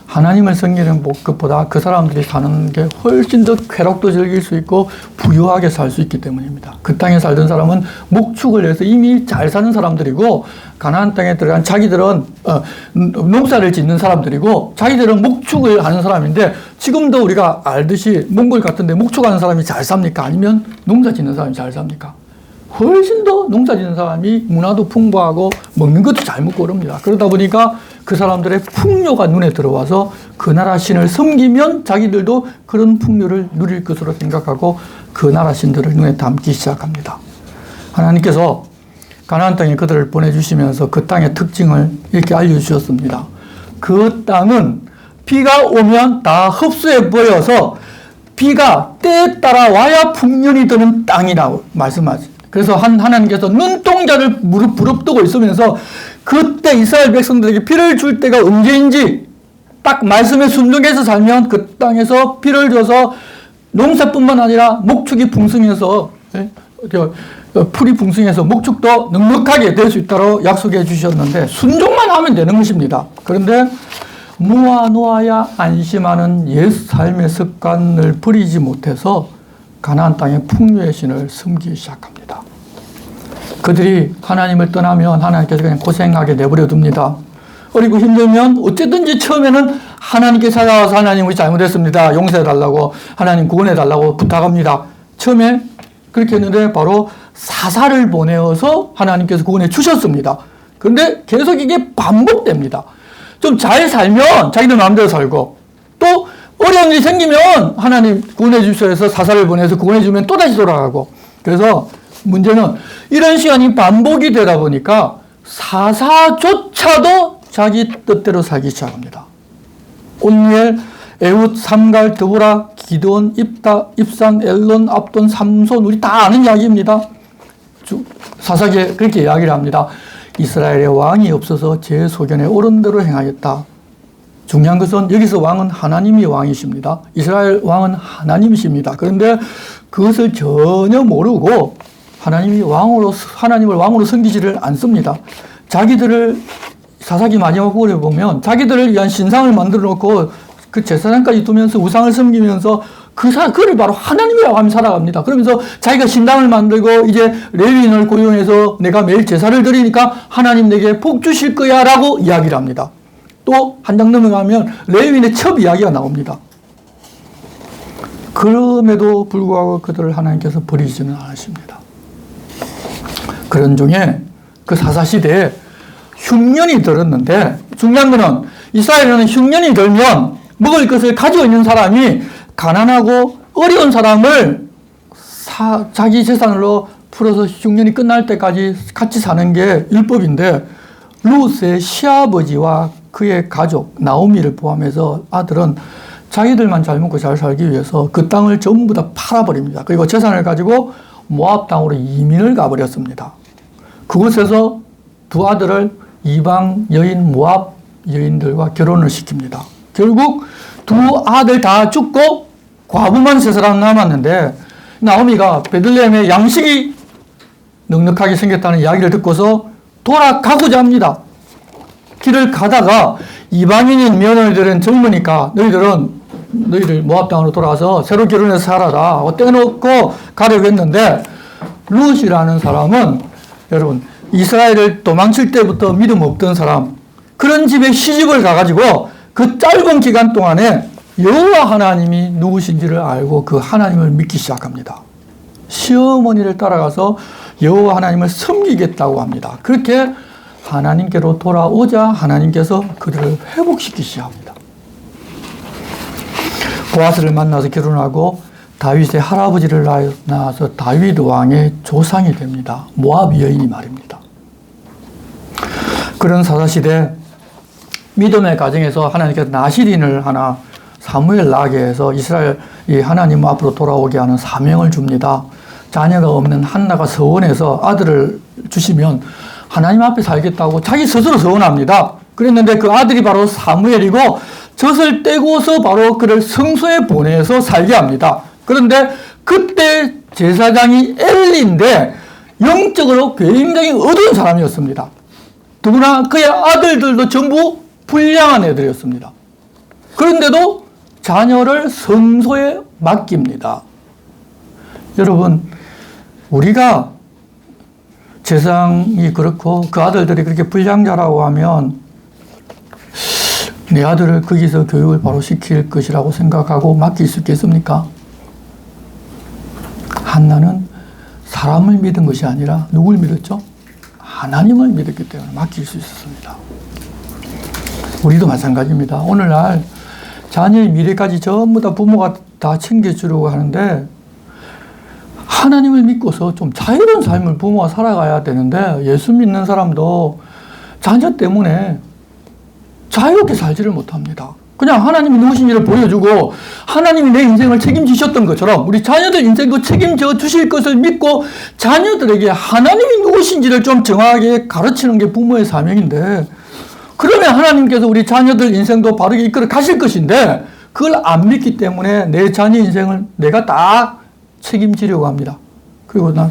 하나님을 섬기는 것보다 그 사람들이 사는 게 훨씬 더 쾌락도 즐길 수 있고 부유하게 살 수 있기 때문입니다. 그 땅에 살던 사람은 목축을 해서 이미 잘 사는 사람들이고 가나안 땅에 들어간 자기들은 농사를 짓는 사람들이고 자기들은 목축을 하는 사람인데 지금도 우리가 알듯이 몽골 같은데 목축하는 사람이 잘 삽니까? 아니면 농사 짓는 사람이 잘 삽니까? 훨씬 더 농사 짓는 사람이 문화도 풍부하고 먹는 것도 잘 먹고 그럽니다. 그러다 보니까 그 사람들의 풍요가 눈에 들어와서 그 나라 신을 섬기면 자기들도 그런 풍요를 누릴 것으로 생각하고 그 나라 신들을 눈에 담기 시작합니다. 하나님께서 가나안 땅에 그들을 보내주시면서 그 땅의 특징을 이렇게 알려주셨습니다. 그 땅은 비가 오면 다 흡수해 버려서 비가 때에 따라 와야 풍년이 드는 땅이라고 말씀하죠. 그래서 하나님께서 눈동자를 부릅뜨고 있으면서 그때 이스라엘 백성들에게 피를 줄 때가 언제인지 딱 말씀에 순종해서 살면 그 땅에서 피를 줘서 농사뿐만 아니라 목축이 풍성해서 풀이 풍성해서 목축도 넉넉하게 될 수 있도록 약속해 주셨는데 순종만 하면 되는 것입니다. 그런데 모아놓아야 안심하는 옛 삶의 습관을 버리지 못해서 가나안 땅의 풍요의 신을 섬기기 시작합니다. 그들이 하나님을 떠나면 하나님께서 그냥 고생하게 내버려 둡니다. 그리고 힘들면 어쨌든지 처음에는 하나님께 찾아와서 하나님 우리 잘못했습니다. 용서해달라고 하나님 구원해달라고 부탁합니다. 처음에 그렇게 했는데 바로 사사를 보내어서 하나님께서 구원해 주셨습니다. 그런데 계속 이게 반복됩니다. 좀 잘 살면 자기들 마음대로 살고 또 어려운 일이 생기면 하나님 구원해 주셔서 해서 사사를 보내서 구원해 주면 또다시 돌아가고 그래서 문제는 이런 시간이 반복이 되다 보니까 사사조차도 자기 뜻대로 살기 시작합니다. 온니엘, 에훗, 삼갈, 드보라, 기드온, 입산, 엘론, 압돈, 삼손 우리 다 아는 이야기입니다. 사사기에 그렇게 이야기를 합니다. 이스라엘의 왕이 없어서 제 소견에 옳은 대로 행하였다. 중요한 것은 여기서 왕은 하나님이 왕이십니다. 이스라엘 왕은 하나님이십니다. 그런데 그것을 전혀 모르고 하나님을 왕으로 섬기지를 않습니다. 자기들을 사사기 마지막 부분에 보면 자기들을 위한 신상을 만들어 놓고 그 제사장까지 두면서 우상을 섬기면서 그를 바로 하나님이라고 하며 살아갑니다. 그러면서 자기가 신당을 만들고 이제 레위인을 고용해서 내가 매일 제사를 드리니까 하나님 내게 복 주실 거야 라고 이야기를 합니다. 또 한 장 넘어가면 레위인의 첩 이야기가 나옵니다. 그럼에도 불구하고 그들을 하나님께서 버리지는 않으십니다. 그런 중에 그 사사시대에 흉년이 들었는데 중요한 거는 이스라엘에는 흉년이 들면 먹을 것을 가지고 있는 사람이 가난하고 어려운 사람을 자기 재산으로 풀어서 흉년이 끝날 때까지 같이 사는 게 율법인데 룻의 시아버지와 그의 가족 나오미를 포함해서 아들은 자기들만 잘 먹고 잘 살기 위해서 그 땅을 전부 다 팔아버립니다. 그리고 재산을 가지고 모압 땅으로 이민을 가버렸습니다. 그곳에서 두 아들을 이방 여인 모압 여인들과 결혼을 시킵니다. 결국 두 아들 다 죽고 과부만 세 사람 남았는데 나오미가 베들레헴에 양식이 넉넉하게 생겼다는 이야기를 듣고서 돌아가고자 합니다. 길을 가다가 이방인인 며느리들은 젊으니까 너희들 모압 땅으로 돌아와서 새로 결혼해서 살아라 하고 떼놓고 가려고 했는데 룻이라는 사람은 여러분 이스라엘을 도망칠 때부터 믿음 없던 사람 그런 집에 시집을 가가지고 그 짧은 기간 동안에 여호와 하나님이 누구신지를 알고 그 하나님을 믿기 시작합니다. 시어머니를 따라가서 여호와 하나님을 섬기겠다고 합니다. 그렇게 하나님께로 돌아오자 하나님께서 그들을 회복시키기 시작합니다. 보아스를 만나서 결혼하고 다윗의 할아버지를 낳아서 다윗 왕의 조상이 됩니다. 모압 여인이 말입니다. 그런 사사시대 믿음의 가정에서 하나님께서 나실인을 하나 사무엘 나게 해서 이스라엘이 하나님 앞으로 돌아오게 하는 사명을 줍니다. 자녀가 없는 한나가 서원해서 아들을 주시면 하나님 앞에 살겠다고 자기 스스로 서원합니다. 그랬는데 그 아들이 바로 사무엘이고 젖을 떼고서 바로 그를 성소에 보내서 살게 합니다. 그런데 그때 제사장이 엘리인데 영적으로 굉장히 어두운 사람이었습니다. 더구나 그의 아들들도 전부 불량한 애들이었습니다. 그런데도 자녀를 성소에 맡깁니다. 여러분, 우리가 제사장이 그렇고 그 아들들이 그렇게 불량자라고 하면 내 아들을 거기서 교육을 바로 시킬 것이라고 생각하고 맡길 수 있겠습니까? 한나는 사람을 믿은 것이 아니라 누굴 믿었죠? 하나님을 믿었기 때문에 맡길 수 있었습니다. 우리도 마찬가지입니다. 오늘날 자녀의 미래까지 전부 다 부모가 다 챙겨주려고 하는데 하나님을 믿고서 좀 자유로운 삶을 부모가 살아가야 되는데 예수 믿는 사람도 자녀 때문에 자유롭게 살지를 못합니다. 그냥 하나님이 누구신지를 보여주고 하나님이 내 인생을 책임지셨던 것처럼 우리 자녀들 인생도 책임져 주실 것을 믿고 자녀들에게 하나님이 누구신지를 좀 정확하게 가르치는 게 부모의 사명인데, 그러면 하나님께서 우리 자녀들 인생도 바르게 이끌어 가실 것인데 그걸 안 믿기 때문에 내 자녀 인생을 내가 다 책임지려고 합니다. 그러다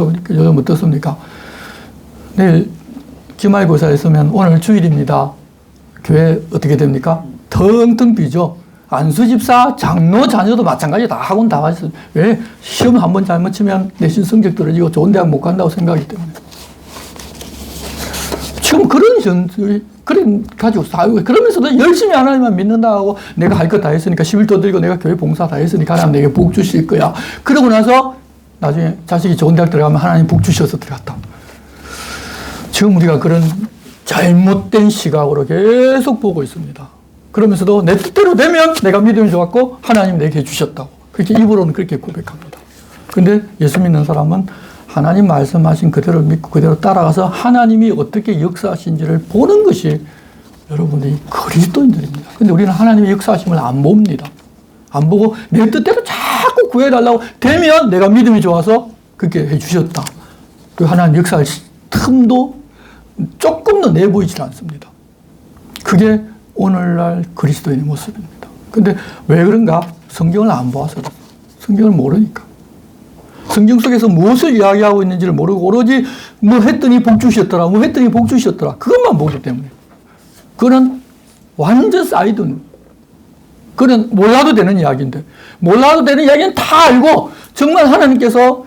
보니까 요즘 어떻습니까? 내일 기말고사 있으면 오늘 주일입니다. 교회 어떻게 됩니까? 텅텅 비죠. 안수집사, 장로 자녀도 마찬가지 다 학원 다 가셨어요. 왜? 시험 한 번 잘못 치면 내신 성적 떨어지고 좋은 대학 못 간다고 생각하기 때문에. 지금 그런 가지고 살고, 그러면서도 열심히 하나님만 믿는다고 내가 할 거 다 했으니까 11조 드리고 내가 교회 봉사 다 했으니까 하나님 내게 복 주실 거야. 그러고 나서 나중에 자식이 좋은 대학 들어가면 하나님 복 주셔서 들어갔다. 지금 우리가 그런 잘못된 시각으로 계속 보고 있습니다. 그러면서도 내 뜻대로 되면 내가 믿음이 좋았고 하나님 내게 주셨다고. 그렇게 입으로는 그렇게 고백합니다. 그런데 예수 믿는 사람은 하나님 말씀하신 그대로 믿고 그대로 따라가서 하나님이 어떻게 역사하신지를 보는 것이 여러분이 그리스도인들입니다. 그런데 우리는 하나님의 역사하심을 안 봅니다. 안 보고 내 뜻대로 자꾸 구해달라고 되면 내가 믿음이 좋아서 그렇게 해주셨다. 그 하나님 역사할 틈도 조금도 내보이지 않습니다. 그게 오늘날 그리스도인의 모습입니다. 근데 왜 그런가? 성경을 안 보아서 그래요. 성경을 모르니까. 성경 속에서 무엇을 이야기하고 있는지를 모르고 오로지 뭐 했더니 복 주셨더라, 뭐 했더니 복 주셨더라. 그것만 보기 때문에. 그거는 완전 사이드입니다. 그건 몰라도 되는 이야기인데, 몰라도 되는 이야기는 다 알고 정말 하나님께서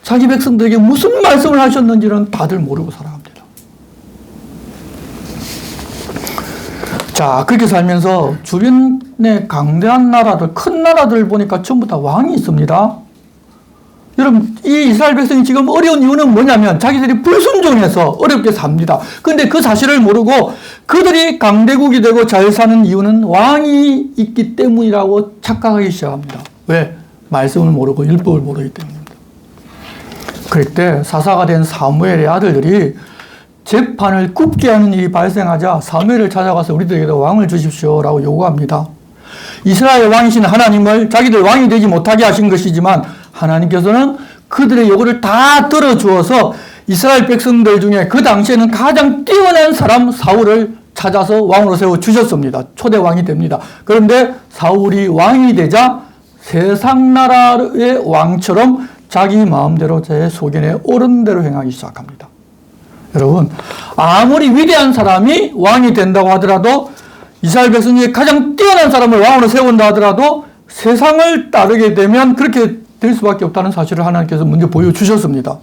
자기 백성들에게 무슨 말씀을 하셨는지는 다들 모르고 살아갑니다. 자, 그렇게 살면서 주변에 강대한 나라들, 큰 나라들 보니까 전부 다 왕이 있습니다. 여러분, 이 이스라엘 백성이 지금 어려운 이유는 뭐냐면 자기들이 불순종해서 어렵게 삽니다. 그런데 그 사실을 모르고 그들이 강대국이 되고 잘 사는 이유는 왕이 있기 때문이라고 착각하기 시작합니다. 왜? 말씀을 모르고 율법을 모르기 때문입니다. 그럴 때 사사가 된 사무엘의 아들들이 재판을 굽게 하는 일이 발생하자 사무엘을 찾아가서 우리들에게도 왕을 주십시오라고 요구합니다. 이스라엘 왕이신 하나님을 자기들 왕이 되지 못하게 하신 것이지만 하나님께서는 그들의 요구를 다 들어주어서 이스라엘 백성들 중에 그 당시에는 가장 뛰어난 사람 사울을 찾아서 왕으로 세워주셨습니다. 초대 왕이 됩니다. 그런데 사울이 왕이 되자 세상 나라의 왕처럼 자기 마음대로 제 소견에 옳은 대로 행하기 시작합니다. 여러분, 아무리 위대한 사람이 왕이 된다고 하더라도 이스라엘 백성 중에 가장 뛰어난 사람을 왕으로 세운다 하더라도 세상을 따르게 되면 그렇게 될 수밖에 없다는 사실을 하나님께서 먼저 보여주셨습니다.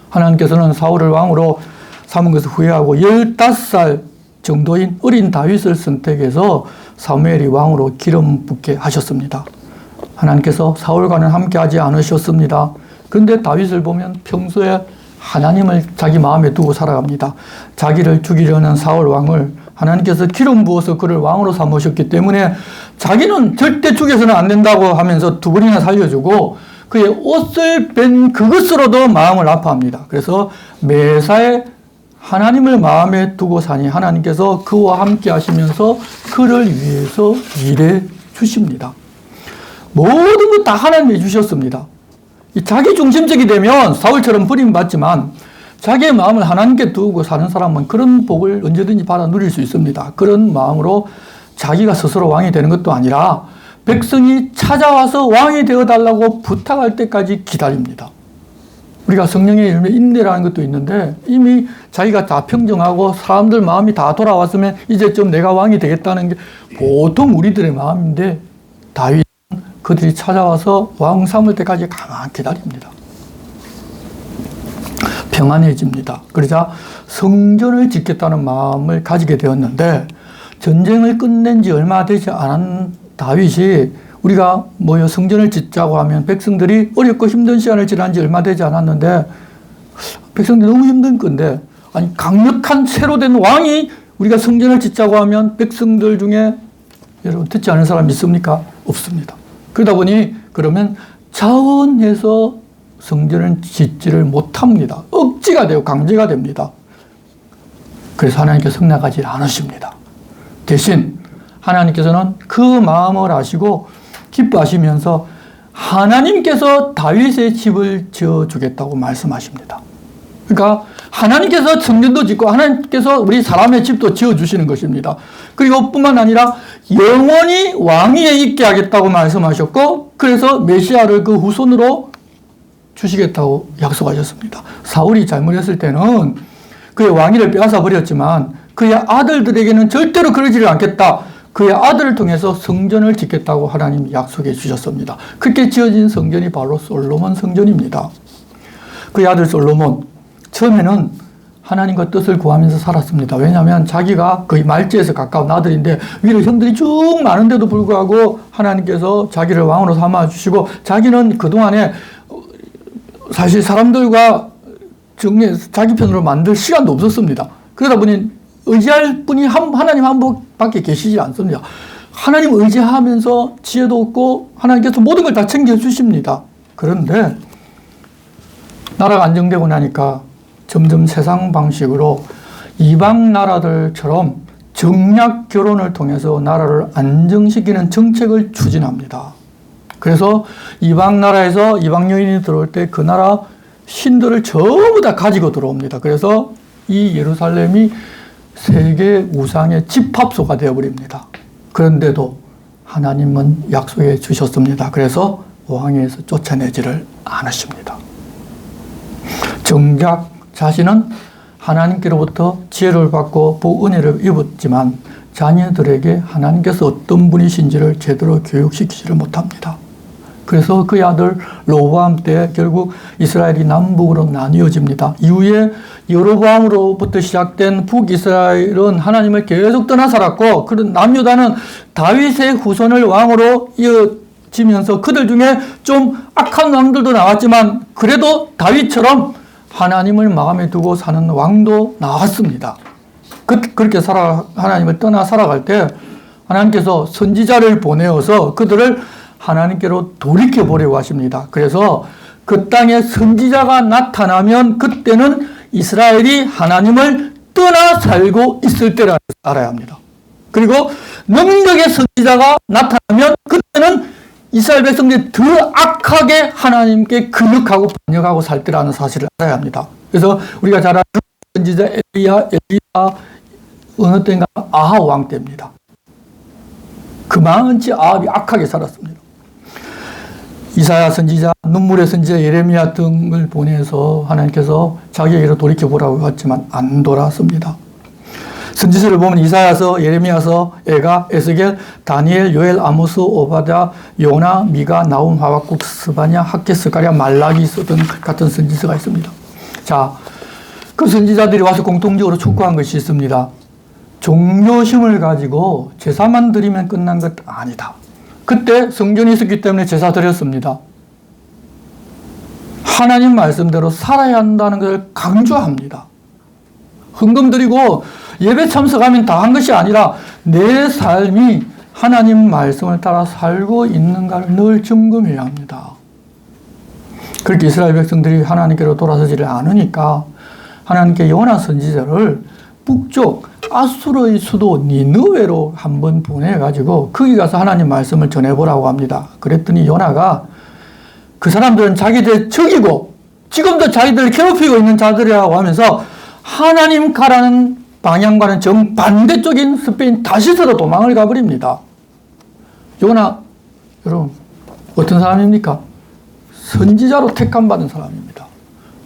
하나님께서는 사울을 왕으로 삼은 것을 후회하고 15살 정도인 어린 다윗을 선택해서 사무엘이 왕으로 기름 붓게 하셨습니다. 하나님께서 사울과는 함께하지 않으셨습니다. 그런데 다윗을 보면 평소에 하나님을 자기 마음에 두고 살아갑니다. 자기를 죽이려는 사울 왕을 하나님께서 기름 부어서 그를 왕으로 삼으셨기 때문에 자기는 절대 죽여서는 안 된다고 하면서 두 번이나 살려주고 그의 옷을 뺀 그것으로도 마음을 아파합니다. 그래서 매사에 하나님을 마음에 두고 사니 하나님께서 그와 함께 하시면서 그를 위해서 일해 주십니다. 모든 것 다 하나님이 주셨습니다. 자기 중심적이 되면 사울처럼 버림받지만 자기의 마음을 하나님께 두고 사는 사람은 그런 복을 언제든지 받아 누릴 수 있습니다. 그런 마음으로 자기가 스스로 왕이 되는 것도 아니라 백성이 찾아와서 왕이 되어달라고 부탁할 때까지 기다립니다. 우리가 성령의 열매 인내라는 것도 있는데 이미 자기가 다 평정하고 사람들 마음이 다 돌아왔으면 이제쯤 내가 왕이 되겠다는 게 보통 우리들의 마음인데 다윗은 그들이 찾아와서 왕 삼을 때까지 가만히 기다립니다. 평안해집니다. 그러자 성전을 짓겠다는 마음을 가지게 되었는데 전쟁을 끝낸 지 얼마 되지 않은 다윗이 우리가 성전을 짓자고 하면 백성들이 어렵고 힘든 시간을 지난 지 얼마 되지 않았는데 백성들이 너무 힘든 건데 아니 강력한 새로 된 왕이 우리가 성전을 짓자고 하면 백성들 중에 여러분 듣지 않은 사람 있습니까? 없습니다. 그러다 보니 그러면 자원해서 성전을 짓지를 못합니다. 억지가 되고 강제가 됩니다. 그래서 하나님께서 승낙하지 않으십니다. 대신 하나님께서는 그 마음을 아시고 기뻐하시면서 하나님께서 다윗의 집을 지어주겠다고 말씀하십니다. 그러니까 하나님께서 성전도 짓고 하나님께서 우리 사람의 집도 지어주시는 것입니다. 그리고 뿐만 아니라 영원히 왕위에 있게 하겠다고 말씀하셨고, 그래서 메시아를 그 후손으로 주시겠다고 약속하셨습니다. 사울이 잘못했을 때는 그의 왕위를 빼앗아 버렸지만 그의 아들들에게는 절대로 그러지를 않겠다. 그의 아들을 통해서 성전을 짓겠다고 하나님이 약속해 주셨습니다. 그렇게 지어진 성전이 바로 솔로몬 성전입니다. 그의 아들 솔로몬, 처음에는 하나님과 뜻을 구하면서 살았습니다. 왜냐하면 자기가 거의 말지에서 가까운 아들인데 위로 형들이 쭉 많은데도 불구하고 하나님께서 자기를 왕으로 삼아주시고, 자기는 그동안에 사실 사람들과 자기 편으로 만들 시간도 없었습니다. 그러다 보니 의지할 분이 하나님 한 분밖에 계시지 않습니다. 하나님 의지하면서 지혜도 얻고 하나님께서 모든 걸 다 챙겨주십니다. 그런데 나라가 안정되고 나니까 점점 세상 방식으로 이방 나라들처럼 정략 결혼을 통해서 나라를 안정시키는 정책을 추진합니다. 그래서 이방 나라에서 이방 여인이 들어올 때 그 나라 신들을 전부 다 가지고 들어옵니다. 그래서 이 예루살렘이 세계 우상의 집합소가 되어버립니다. 그런데도 하나님은 약속해 주셨습니다. 그래서 왕위에서 쫓아내지를 않으십니다. 정작 자신은 하나님께로부터 지혜를 받고 복은혜를 입었지만 자녀들에게 하나님께서 어떤 분이신지를 제대로 교육시키지를 못합니다. 그래서 그의 아들 로보암 때 결국 이스라엘이 남북으로 나뉘어집니다. 이후에 여로보암으로부터 시작된 북이스라엘은 하나님을 계속 떠나 살았고, 그런 남유다는 다윗의 후손을 왕으로 이어지면서 그들 중에 좀 악한 왕들도 나왔지만 그래도 다윗처럼 하나님을 마음에 두고 사는 왕도 나왔습니다. 그렇게 하나님을 떠나 살아갈 때 하나님께서 선지자를 보내어서 그들을 하나님께로 돌이켜보려고 하십니다. 그래서 그 땅에 선지자가 나타나면 그때는 이스라엘이 하나님을 떠나 살고 있을 때라는 것을 알아야 합니다. 그리고 능력의 선지자가 나타나면 그때는 이스라엘 백성들이 더 악하게 하나님께 근역하고 반역하고 살 때라는 사실을 알아야 합니다. 그래서 우리가 잘 아는 선지자 엘리야 어느 때인가 아합 왕 때입니다. 그만치 아합이 악하게 살았습니다. 이사야 선지자, 눈물의 선지자 예레미야 등을 보내서 하나님께서 자기에게로 돌이켜보라고 했지만 안 돌아섭니다. 선지서를 보면 이사야서, 예레미야서, 에가, 에스겔, 다니엘, 요엘, 아모스, 오바댜, 요나, 미가, 나움, 하박국, 스바냐, 학개, 스가랴, 말라기 쓰던 같은 선지서가 있습니다. 자, 그 선지자들이 와서 공통적으로 촉구한 것이 있습니다. 종교심을 가지고 제사만 드리면 끝난 것 아니다. 그때 성전이 있었기 때문에 제사 드렸습니다. 하나님 말씀대로 살아야 한다는 것을 강조합니다. 헌금 드리고 예배 참석하면 다 한 것이 아니라 내 삶이 하나님 말씀을 따라 살고 있는가를 늘 점검해야 합니다. 그렇게 이스라엘 백성들이 하나님께로 돌아서지를 않으니까 하나님께 요나 선지자를 북쪽 아수르의 수도 니느웨로 한번 보내가지고 거기 가서 하나님 말씀을 전해보라고 합니다. 그랬더니 요나가 그 사람들은 자기들 적이고 지금도 자기들을 괴롭히고 있는 자들이라고 하면서 하나님 가라는 방향과는 정반대쪽인 스페인 다시스로 도망을 가버립니다. 요나, 여러분, 어떤 사람입니까? 선지자로 택함받은 사람입니다.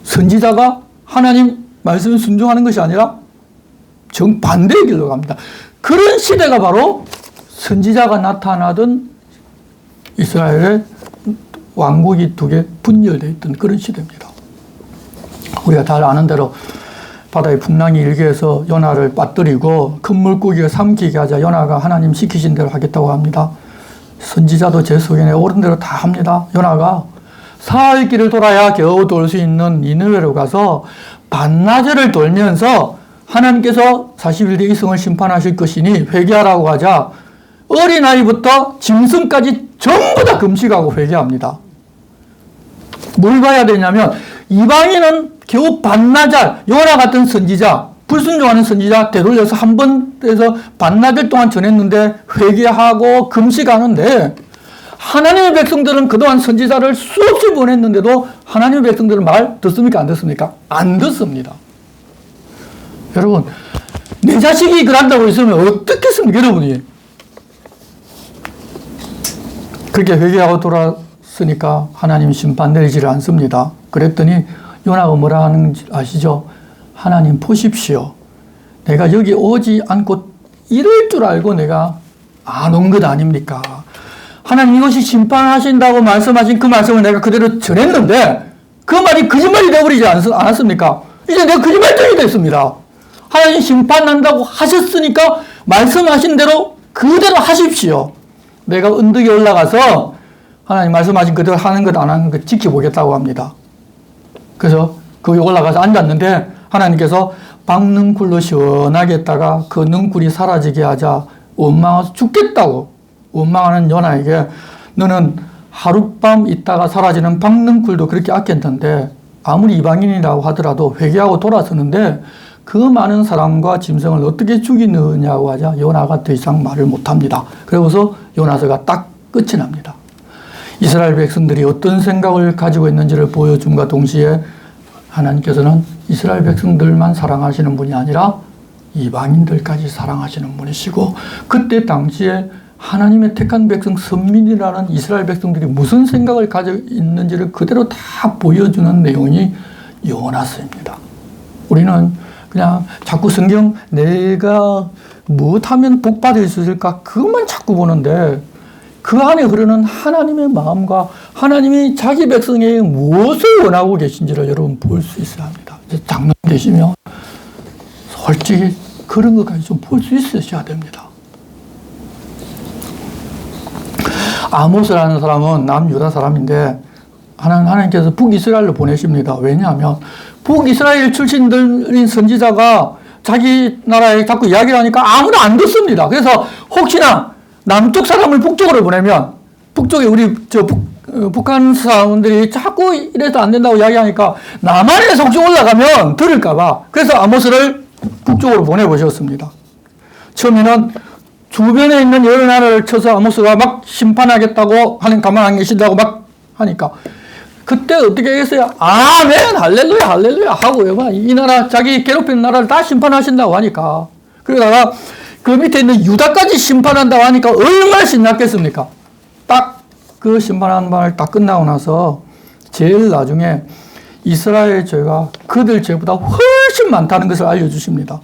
선지자가 하나님 말씀에 순종하는 것이 아니라 정반대의 길로 갑니다. 그런 시대가 바로 선지자가 나타나던 이스라엘의 왕국이 두 개 분열되어 있던 그런 시대입니다. 우리가 잘 아는 대로 바다의 풍랑이 일게 해서 요나를 빠뜨리고 큰 물고기가 삼키게 하자 요나가 하나님 시키신 대로 하겠다고 합니다. 선지자도 제 소견에 옳은 대로 다 합니다. 요나가 사흘 길을 돌아야 겨우 돌 수 있는 니느웨로 가서 반나절을 돌면서 하나님께서 41대 이성을 심판하실 것이니 회개하라고 하자 어린아이부터 짐승까지 전부 다 금식하고 회개합니다. 뭘 봐야 되냐면 이방인은 겨우 반나절, 요나 같은 선지자, 불순종하는 선지자 되돌려서 한 번에서 반나절 동안 전했는데 회개하고 금식하는데 하나님의 백성들은 그동안 선지자를 수없이 보냈는데도 하나님의 백성들은 말 듣습니까? 안 듣습니까? 안 듣습니다. 여러분, 내 자식이 그런다고 있으면 어떻겠습니까, 여러분이? 그렇게 회개하고 돌아서니까 하나님 심판 내리지를 않습니다. 그랬더니 요나가 뭐라 하는지 아시죠? 하나님 보십시오. 내가 여기 오지 않고 이럴 줄 알고 내가 안 온 것 아닙니까? 하나님 이것이 심판하신다고 말씀하신 그 말씀을 내가 그대로 전했는데 그 말이 거짓말이 되어버리지 않았습니까? 이제 내가 거짓말쟁이 됐습니다. 하나님 심판한다고 하셨으니까 말씀하신 대로 그대로 하십시오. 내가 언덕에 올라가서 하나님 말씀하신 그대로 하는 것 안 하는 것 지켜보겠다고 합니다. 그래서 거기 올라가서 앉았는데 하나님께서 박능쿨로 시원하게 했다가 그 능쿨이 사라지게 하자 원망해서 죽겠다고 원망하는 요나에게 너는 하룻밤 있다가 사라지는 박능쿨도 그렇게 아꼈는데 아무리 이방인이라고 하더라도 회개하고 돌아서는데 그 많은 사람과 짐승을 어떻게 죽이느냐고 하자 요나가 더 이상 말을 못합니다. 그러고서 요나서가 딱 끝이 납니다. 이스라엘 백성들이 어떤 생각을 가지고 있는지를 보여줌과 동시에 하나님께서는 이스라엘 백성들만 사랑하시는 분이 아니라 이방인들까지 사랑하시는 분이시고 그때 당시에 하나님의 택한 백성 선민이라는 이스라엘 백성들이 무슨 생각을 가지고 있는지를 그대로 다 보여주는 내용이 요나서입니다. 우리는 그냥 자꾸 성경 내가 무엇하면 복 받을 수 있을까 그것만 자꾸 보는데 그 안에 흐르는 하나님의 마음과 하나님이 자기 백성에게 무엇을 원하고 계신지를 여러분 볼 수 있어야 합니다. 장로 계시면 솔직히 그런 것까지 좀 볼 수 있으셔야 됩니다. 아모스라는 사람은 남유다 사람인데 하나님께서 북이스라엘로 보내십니다. 왜냐하면 북이스라엘 출신들인 선지자가 자기 나라에 자꾸 이야기를 하니까 아무도 안 듣습니다. 그래서 혹시나 남쪽 사람을 북쪽으로 보내면 북쪽에 우리 북한 사람들이 자꾸 이래서 안 된다고 이야기하니까 남한에서 혹시 올라가면 들을까봐 그래서 아모스를 북쪽으로 보내보셨습니다. 처음에는 주변에 있는 여러 나라를 쳐서 아모스가 막 심판하겠다고 하는 가만 안 계신다고 막 하니까 그때 어떻게 했어요? 아멘 할렐루야 할렐루야 하고 이 나라 자기 괴롭히는 나라를 다 심판하신다고 하니까 그러다가 그 밑에 있는 유다까지 심판한다고 하니까 얼마나 신났겠습니까? 딱 그 심판하는 말을 딱 끝나고 나서 제일 나중에 이스라엘 죄가 그들 죄보다 훨씬 많다는 것을 알려주십니다.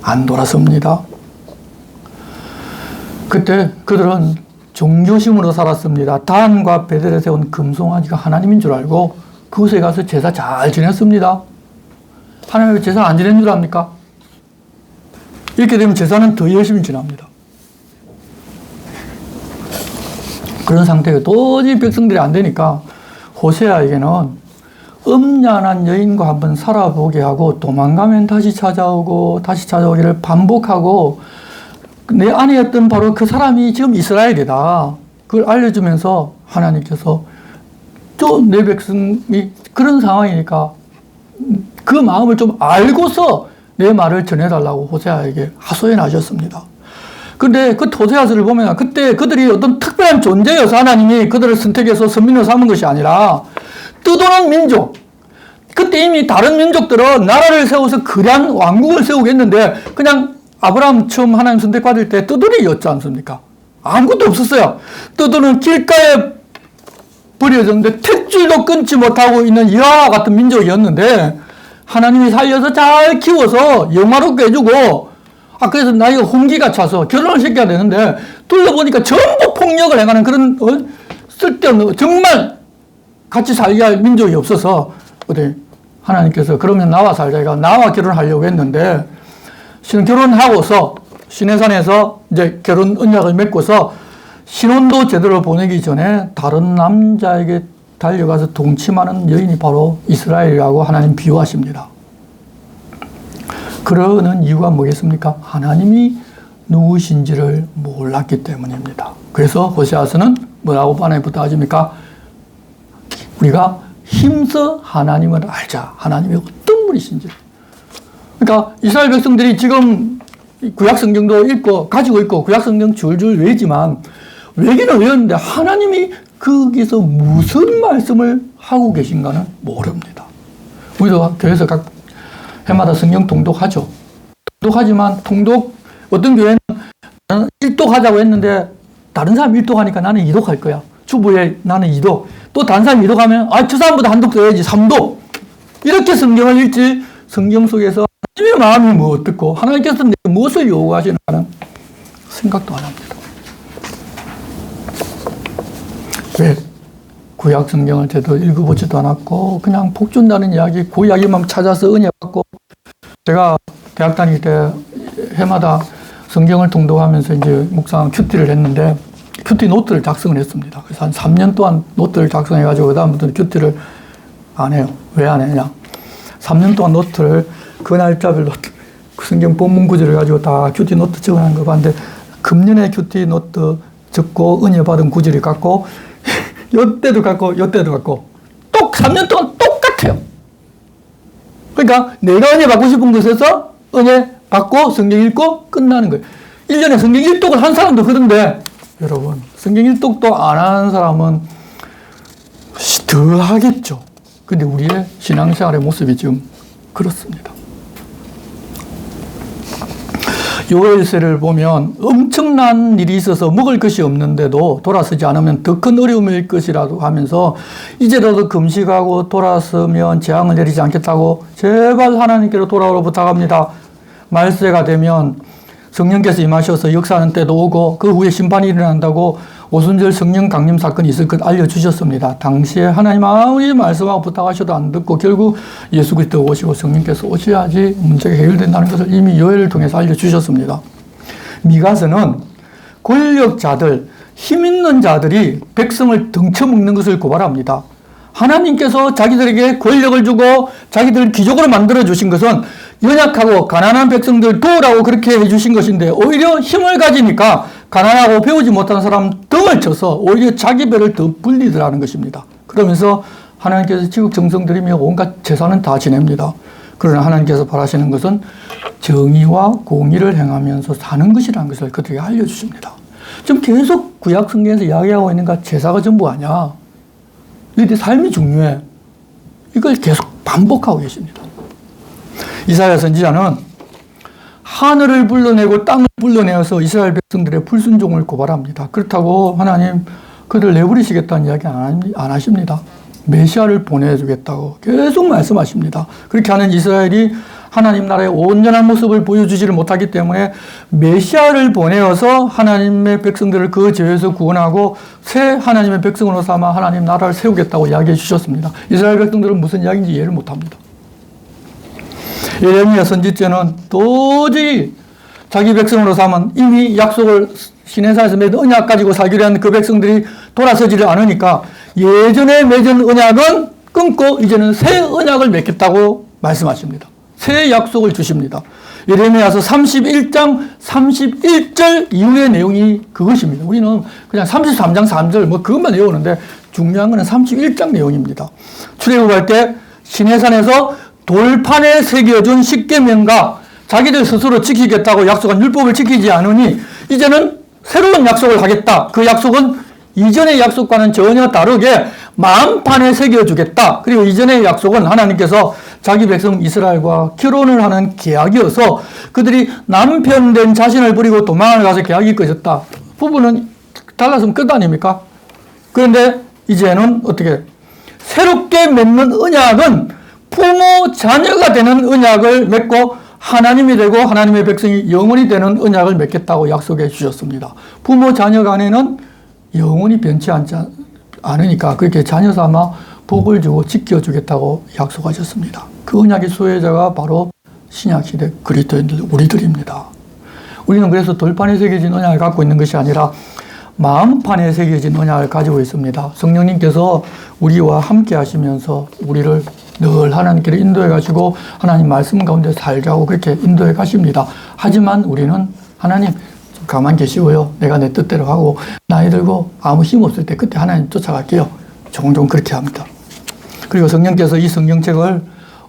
안 돌아섭니다. 그때 그들은 종교심으로 살았습니다. 단과 베델에 세운 금송아지가 하나님인 줄 알고 그곳에 가서 제사 잘 지냈습니다. 하나님 왜 제사 안 지낸 줄 압니까? 이렇게 되면 제사는 더 열심히 지납니다. 그런 상태가 도저히 백성들이 안 되니까 호세아에게는 음란한 여인과 한번 살아보게 하고 도망가면 다시 찾아오고 다시 찾아오기를 반복하고 내 아내였던 바로 그 사람이 지금 이스라엘이다. 그걸 알려주면서 하나님께서 또 내 백성이 그런 상황이니까 그 마음을 좀 알고서 내 말을 전해달라고 호세아에게 하소연하셨습니다. 그런데 그 호세아서를 보면 그때 그들이 어떤 특별한 존재여서 하나님이 그들을 선택해서 선민으로 삼은 것이 아니라 뜨도는 민족, 그때 이미 다른 민족들은 나라를 세워서 거대한 왕국을 세우겠는데 그냥 아브라함 처음 하나님 선택받을 때 뜨돌이였지 않습니까? 아무것도 없었어요. 뜨돌은 길가에 버려졌는데 탯줄도 끊지 못하고 있는 이와 같은 민족이었는데 하나님이 살려서 잘 키워서 영화롭게 해주고 그래서 나이가 홍기가 차서 결혼을 시켜야 되는데 둘러보니까 전부 폭력을 행하는 그런 쓸데없는 정말 같이 살게 할 민족이 없어서 하나님께서 그러면 나와 살자니까 나와 결혼하려고 했는데 결혼하고서 시내산에서 이제 결혼 언약을 맺고서 신혼도 제대로 보내기 전에 다른 남자에게 달려가서 동침하는 여인이 바로 이스라엘이라고 하나님 비유하십니다. 그러는 이유가 뭐겠습니까? 하나님이 누구신지를 몰랐기 때문입니다. 그래서 호세아서는 뭐라고 하나님부터 하십니까? 우리가 힘써 하나님을 알자. 하나님이 어떤 분이신지. 그러니까 이스라엘 백성들이 지금 구약 성경도 읽고 가지고 있고 구약 성경 줄줄 외지만 외기는 외웠는데 하나님이 거기서 무슨 말씀을 하고 계신가는 모릅니다. 우리도 교회에서 각 해마다 성경 통독하죠. 통독하지만 어떤 교회는 나는 1독하자고 했는데 다른 사람 1독하니까 나는 2독할 거야. 주부에 나는 2독. 또 다른 사람 2독하면 저 사람보다 한 독 더 해야지 3독. 이렇게 성경을 읽지 성경 속에서 하나님의 마음이 뭐 어떻고 하나님께서 내게 무엇을 요구하시는가는 생각도 안 합니다. 왜? 구약 성경을 제대로 읽어보지도 않았고 그냥 복 준다는 이야기, 그 이야기만 찾아서 은혜 받고 제가 대학 다닐 때 해마다 성경을 통독하면서 이제 묵상 큐티를 했는데 큐티 노트를 작성을 했습니다. 그래서 한 3년 동안 노트를 작성해가지고 그다음부터는 큐티를 안 해요. 왜 안 했냐? 3년 동안 노트를 그 날짜별로 성경 본문 구절을 가지고 다 큐티 노트 적어놓은 거 봤는데 금년에 큐티 노트 적고 은혜 받은 구절이 같고 요때도 같고 요때도 같고 또 3년 동안 똑같아요. 그러니까 내가 은혜 받고 싶은 곳에서 은혜 받고 성경 읽고 끝나는 거예요. 1년에 성경 1독을 한 사람도 그런데 여러분 성경 1독도 안 하는 사람은 더 하겠죠. 근데 우리의 신앙생활의 모습이 지금 그렇습니다. 요엘서를 보면 엄청난 일이 있어서 먹을 것이 없는데도 돌아서지 않으면 더 큰 어려움일 것이라도 하면서 이제라도 금식하고 돌아서면 재앙을 내리지 않겠다고 제발 하나님께로 돌아오라 부탁합니다. 말세가 되면 성령께서 임하셔서 역사하는 때도 오고 그 후에 심판이 일어난다고 오순절 성령 강림 사건이 있을 것 알려주셨습니다. 당시에 하나님 아무리 말씀하고 부탁하셔도 안 듣고 결국 예수 그리스도 오시고 성령께서 오셔야지 문제가 해결된다는 것을 이미 요엘을 통해서 알려주셨습니다. 미가서는 권력자들, 힘 있는 자들이 백성을 등쳐먹는 것을 고발합니다. 하나님께서 자기들에게 권력을 주고 자기들을 기족으로 만들어 주신 것은 연약하고 가난한 백성들 도우라고 그렇게 해주신 것인데 오히려 힘을 가지니까 가난하고 배우지 못한 사람 등을 쳐서 오히려 자기 배를 더 불리더라는 것입니다. 그러면서 하나님께서 지극정성 들이며 온갖 제사는 다 지냅니다. 그러나 하나님께서 바라시는 것은 정의와 공의를 행하면서 사는 것이라는 것을 그들에게 알려주십니다. 지금 계속 구약 성경에서 이야기하고 있는 것 제사가 전부 아니야. 너희들 삶이 중요해. 이걸 계속 반복하고 계십니다. 이사야 선지자는 하늘을 불러내고 땅을 불러내어서 이스라엘 백성들의 불순종을 고발합니다. 그렇다고 하나님 그들 내버리시겠다는 이야기 안 하십니다. 메시아를 보내주겠다고 계속 말씀하십니다. 그렇게 하는 이스라엘이 하나님 나라의 온전한 모습을 보여주지를 못하기 때문에 메시아를 보내어서 하나님의 백성들을 그 죄에서 구원하고 새 하나님의 백성으로 삼아 하나님 나라를 세우겠다고 이야기해 주셨습니다. 이스라엘 백성들은 무슨 이야기인지 이해를 못합니다. 예레미야 선지자는 도저히 자기 백성으로 삼은 이미 약속을 시내산에서 맺은 언약 가지고 살기로 한 그 백성들이 돌아서지를 않으니까 예전에 맺은 언약은 끊고 이제는 새 언약을 맺겠다고 말씀하십니다. 새 약속을 주십니다. 예레미야서 31장 31절 이후의 내용이 그것입니다. 우리는 그냥 33장 3절 그것만 외우는데 중요한 것은 31장 내용입니다. 출애굽할 때 시내산에서 돌판에 새겨준 십계명과 자기들 스스로 지키겠다고 약속한 율법을 지키지 않으니 이제는 새로운 약속을 하겠다. 그 약속은 이전의 약속과는 전혀 다르게 마음판에 새겨주겠다. 그리고 이전의 약속은 하나님께서 자기 백성 이스라엘과 결혼을 하는 계약이어서 그들이 남편된 자신을 버리고 도망을 가서 계약이 꺼졌다. 부부는 달랐으면 끝 아닙니까? 그런데 이제는 어떻게 새롭게 맺는 언약은 부모 자녀가 되는 언약을 맺고 하나님이 되고 하나님의 백성이 영원히 되는 언약을 맺겠다고 약속해 주셨습니다. 부모 자녀 간에는 영원히 변치 않으니까 그렇게 자녀 삼아 복을 주고 지켜주겠다고 약속하셨습니다. 그 언약의 수혜자가 바로 신약시대 그리스도인들 우리들입니다. 우리는 그래서 돌판에 새겨진 언약을 갖고 있는 것이 아니라 마음판에 새겨진 언약을 가지고 있습니다. 성령님께서 우리와 함께 하시면서 우리를 늘 하나님께로 인도해 가시고 하나님 말씀 가운데 살자고 그렇게 인도해 가십니다. 하지만 우리는 하나님 좀 가만 계시고요. 내가 내 뜻대로 하고 나이 들고 아무 힘 없을 때 그때 하나님 쫓아갈게요. 종종 그렇게 합니다. 그리고 성령께서 이 성경책을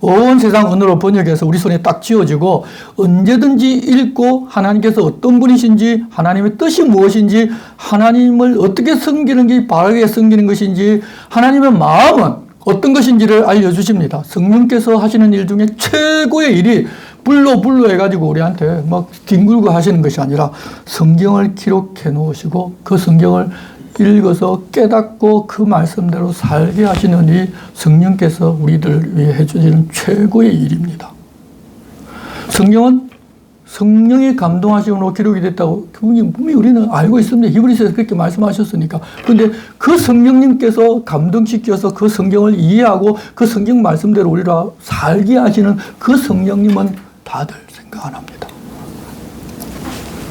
온 세상 언어로 번역해서 우리 손에 딱 쥐어지고 언제든지 읽고 하나님께서 어떤 분이신지, 하나님의 뜻이 무엇인지, 하나님을 어떻게 섬기는 게 바르게 섬기는 것인지, 하나님의 마음은 어떤 것인지를 알려주십니다. 성령께서 하시는 일 중에 최고의 일이 불로 해가지고 우리한테 막 뒹굴고 하시는 것이 아니라 성경을 기록해 놓으시고 그 성경을 읽어서 깨닫고 그 말씀대로 살게 하시는 이 성령께서 우리들 위해 해주시는 최고의 일입니다. 성경은 성령의 감동하심으로 기록이 됐다고 분명히 우리는 알고 있습니다. 히브리서에서 그렇게 말씀하셨으니까. 그런데 그 성령님께서 감동시켜서 그 성경을 이해하고 그 성경 말씀대로 우리가 살게 하시는 그 성령님은 다들 생각 안 합니다.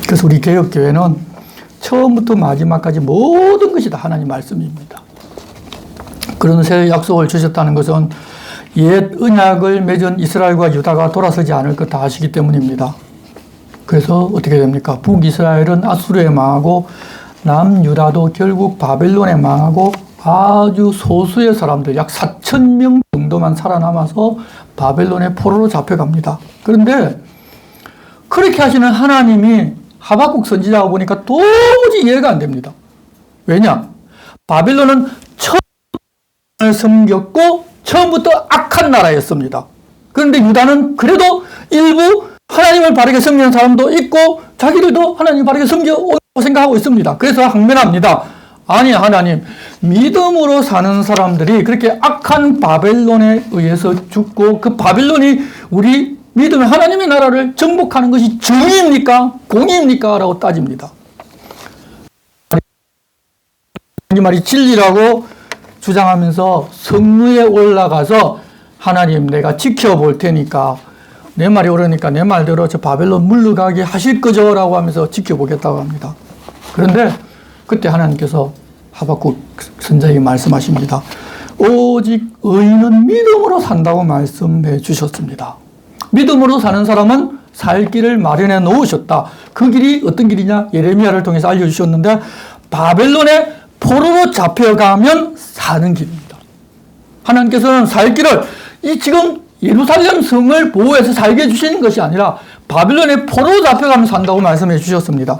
그래서 우리 개혁교회는 처음부터 마지막까지 모든 것이 다 하나님 말씀입니다. 그런 새 약속을 주셨다는 것은 옛 언약을 맺은 이스라엘과 유다가 돌아서지 않을 것 다 아시기 때문입니다. 그래서 어떻게 됩니까? 북이스라엘은 아수르에 망하고 남유다도 결국 바벨론에 망하고 아주 소수의 사람들 약 4,000명 정도만 살아남아서 바벨론의 포로로 잡혀갑니다. 그런데 그렇게 하시는 하나님이 하박국 선지자가 보니까 도무지 이해가 안 됩니다. 왜냐? 바벨론은 처음을 섬겼고 처음부터 악한 나라였습니다. 그런데 유다는 그래도 일부 하나님을 바르게 섬기는 사람도 있고 자기들도 하나님을 바르게 섬겨오고 생각하고 있습니다. 그래서 항변합니다. 아니 하나님, 믿음으로 사는 사람들이 그렇게 악한 바벨론에 의해서 죽고 그 바벨론이 우리 믿음의 하나님의 나라를 정복하는 것이 정의입니까? 공의입니까? 라고 따집니다. 이 말이 진리라고 주장하면서 성루에 올라가서 하나님 내가 지켜볼 테니까 내 말이 옳으니까 내 말대로 저 바벨론 물러가게 하실 거죠? 라고 하면서 지켜보겠다고 합니다. 그런데 그때 하나님께서 하박국 선지자에게 말씀하십니다. 오직 의인은 믿음으로 산다고 말씀해 주셨습니다. 믿음으로 사는 사람은 살 길을 마련해 놓으셨다. 그 길이 어떤 길이냐? 예레미야를 통해서 알려주셨는데 바벨론의 포로로 잡혀가면 사는 길입니다. 하나님께서는 살 길을 이 지금 예루살렘 성을 보호해서 살게 해주시는 것이 아니라 바벨론의 포로로 잡혀가면 산다고 말씀해 주셨습니다.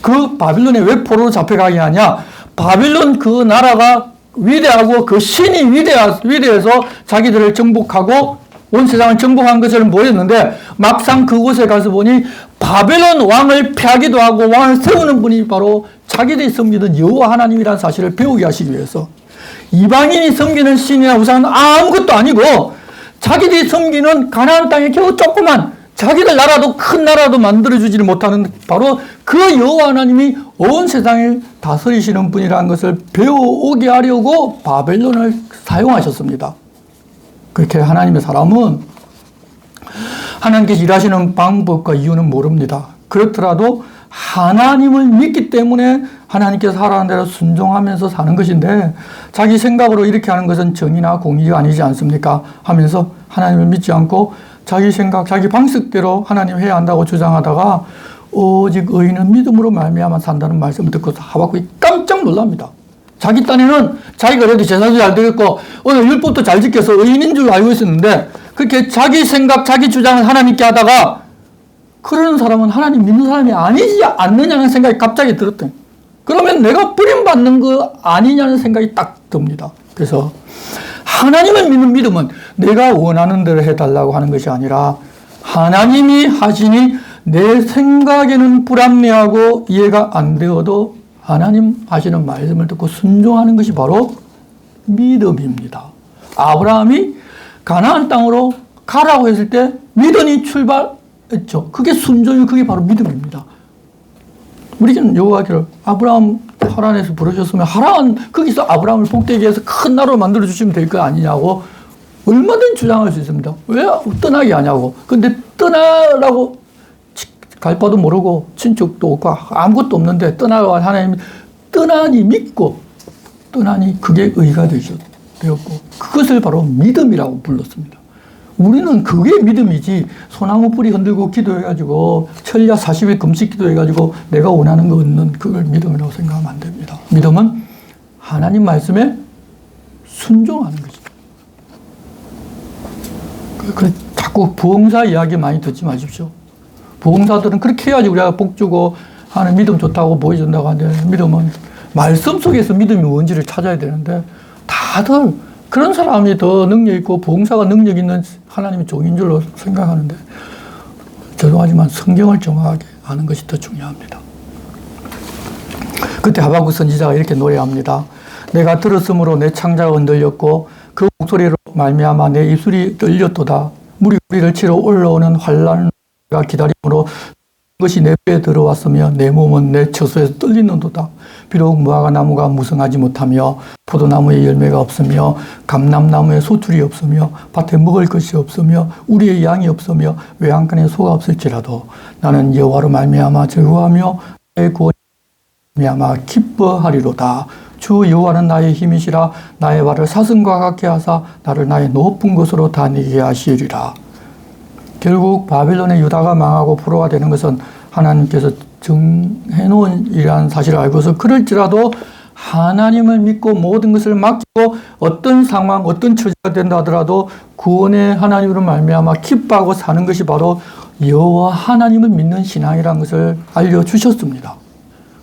그 바벨론에 왜 포로로 잡혀가게 하냐? 바벨론 그 나라가 위대하고 그 신이 위대해서 자기들을 정복하고 온 세상을 정복한 것을 보였는데 막상 그곳에 가서 보니 바벨론 왕을 패하기도 하고 왕을 세우는 분이 바로 자기들이 섬기던 여호와 하나님이라는 사실을 배우게 하시기 위해서 이방인이 섬기는 신이나 우상은 아무것도 아니고 자기들이 섬기는 가나안 땅에 겨우 조그만 자기들 나라도 큰 나라도 만들어주지를 못하는 바로 그 여호와 하나님이 온 세상을 다스리시는 분이라는 것을 배워오게 하려고 바벨론을 사용하셨습니다. 그렇게 하나님의 사람은 하나님께서 일하시는 방법과 이유는 모릅니다. 그렇더라도 하나님을 믿기 때문에 하나님께서 하라는 대로 순종하면서 사는 것인데 자기 생각으로 이렇게 하는 것은 정의나 공의가 아니지 않습니까? 하면서 하나님을 믿지 않고 자기 생각, 자기 방식대로 하나님 해야 한다고 주장하다가 오직 의인은 믿음으로 말미암아 산다는 말씀을 듣고 하박국이 깜짝 놀랍니다. 자기 딴에는 자기가 그래도 제사도 잘 되겠고 오늘 율법도 잘 지켜서 의인인 줄 알고 있었는데 그렇게 자기 생각, 자기 주장을 하나님께 하다가 그러는 사람은 하나님 믿는 사람이 아니지 않느냐는 생각이 갑자기 들었대요. 그러면 내가 버림받는 거 아니냐는 생각이 딱 듭니다. 그래서 하나님을 믿는 믿음은 내가 원하는 대로 해달라고 하는 것이 아니라 하나님이 하시니 내 생각에는 불합리하고 이해가 안 되어도 하나님 하시는 말씀을 듣고 순종하는 것이 바로 믿음입니다. 아브라함이 가나안 땅으로 가라고 했을 때 믿음이 출발했죠. 그게 순종이 그게 바로 믿음입니다. 우리는 여호와께로 아브라함 하란에서 부르셨으면 하란 거기서 아브라함을 복되게 해서 큰 나라로 만들어 주시면 될 거 아니냐고 얼마든지 주장할 수 있습니다. 왜 떠나게 하냐고. 근데 떠나라고 갈 바도 모르고 친척도 없고 아무것도 없는데 떠나고 하나님 떠나니 믿고 떠나니 그게 의가 되었고 그것을 바로 믿음이라고 불렀습니다. 우리는 그게 믿음이지 소나무 뿌리 흔들고 기도해가지고 철야 40일 금식 기도해가지고 내가 원하는 거 얻는 그걸 믿음이라고 생각하면 안 됩니다. 믿음은 하나님 말씀에 순종하는 것입니다. 자꾸 부흥사 이야기 많이 듣지 마십시오. 부흥사들은 그렇게 해야지 우리가 복 주고 하는 믿음 좋다고 보여준다고 하는데, 믿음은 말씀 속에서 믿음이 뭔지를 찾아야 되는데, 다들 그런 사람이 더 능력 있고 부흥사가 능력 있는 하나님의 종인 줄로 생각하는데, 죄송하지만 성경을 정확하게 아는 것이 더 중요합니다. 그때 하박국 선지자가 이렇게 노래합니다. 내가 들었으므로 내 창자가 흔들렸고 그 목소리로 말미암아 내 입술이 떨렸도다. 물이 우리를 치러 올라오는 환난과 기다림으로 것이 내 뼈에 들어왔으며 내 몸은 내 처소에서 떨리는도다. 비록 무화과 나무가 무성하지 못하며 포도나무에 열매가 없으며 감람나무에 소출이 없으며 밭에 먹을 것이 없으며 우리의 양이 없으며 외양간에 소가 없을지라도 나는 여호와로 말미암아 즐거워하며 나의 구원이 말미암아 기뻐하리로다. 주 여호와는 나의 힘이시라. 나의 발을 사슴과 같게 하사 나를 나의 높은 곳으로 다니게 하시리라. 결국 바빌론의 유다가 망하고 포로가 되는 것은 하나님께서 정해놓은 일이라는 사실을 알고서, 그럴지라도 하나님을 믿고 모든 것을 맡기고 어떤 상황, 어떤 처지가 된다 하더라도 구원의 하나님으로 말미암아 기뻐하고 사는 것이 바로 여호와 하나님을 믿는 신앙이라는 것을 알려주셨습니다.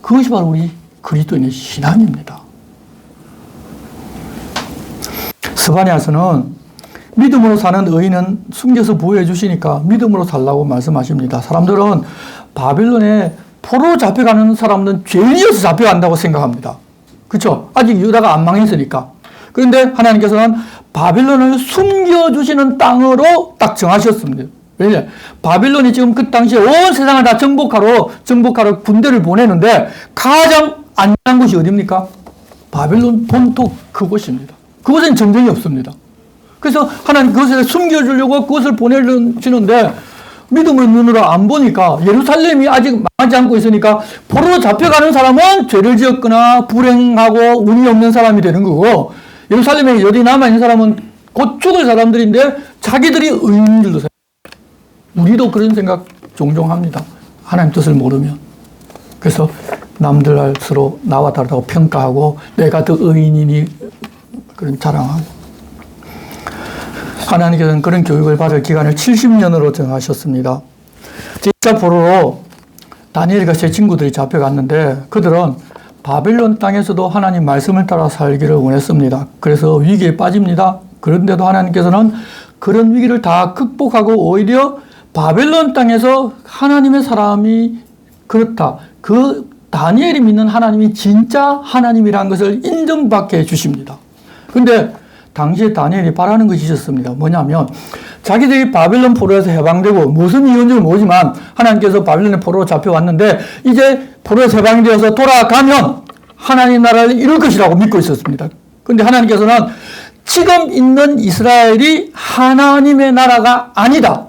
그것이 바로 우리 그리스도인의 신앙입니다. 스바냐서는 믿음으로 사는 의인은 숨겨서 보호해 주시니까 믿음으로 살라고 말씀하십니다. 사람들은 바빌론에 포로 잡혀가는 사람들은 죄인이어서 잡혀간다고 생각합니다. 그렇죠? 아직 유다가 안 망했으니까. 그런데 하나님께서는 바빌론을 숨겨주시는 땅으로 딱 정하셨습니다. 왜냐? 바빌론이 지금 그 당시에 온 세상을 다 정복하러 군대를 보내는데 가장 안전한 곳이 어디입니까? 바빌론 본토 그곳입니다. 그곳엔 전쟁이 없습니다. 그래서 하나님 그것을 숨겨주려고 그것을 보내주시는데 믿음의 눈으로 안 보니까 예루살렘이 아직 망하지 않고 있으니까 포로로 잡혀가는 사람은 죄를 지었거나 불행하고 운이 없는 사람이 되는 거고, 예루살렘에 여기 남아있는 사람은 곧 죽을 사람들인데 자기들이 의인인 줄로 생각합니다. 우리도 그런 생각 종종 합니다. 하나님 뜻을 모르면. 그래서 남들 스스로 나와 다르다고 평가하고 내가 더 의인이니 그런 자랑하고. 하나님께서는 그런 교육을 받을 기간을 70년으로 정하셨습니다. 제2차 포로로 다니엘과 세 친구들이 잡혀갔는데 그들은 바빌론 땅에서도 하나님 말씀을 따라 살기를 원했습니다. 그래서 위기에 빠집니다. 그런데도 하나님께서는 그런 위기를 다 극복하고 오히려 바빌론 땅에서 하나님의 사람이 그렇다. 그 다니엘이 믿는 하나님이 진짜 하나님이라는 것을 인정받게 해주십니다. 그런데 당시에 다니엘이 바라는 것이 있었습니다. 뭐냐면 자기들이 바빌론 포로에서 해방되고 무슨 이유인지 모르지만 하나님께서 바빌론의 포로로 잡혀왔는데 이제 포로에서 해방이 되어서 돌아가면 하나님 나라를 이룰 것이라고 믿고 있었습니다. 그런데 하나님께서는 지금 있는 이스라엘이 하나님의 나라가 아니다.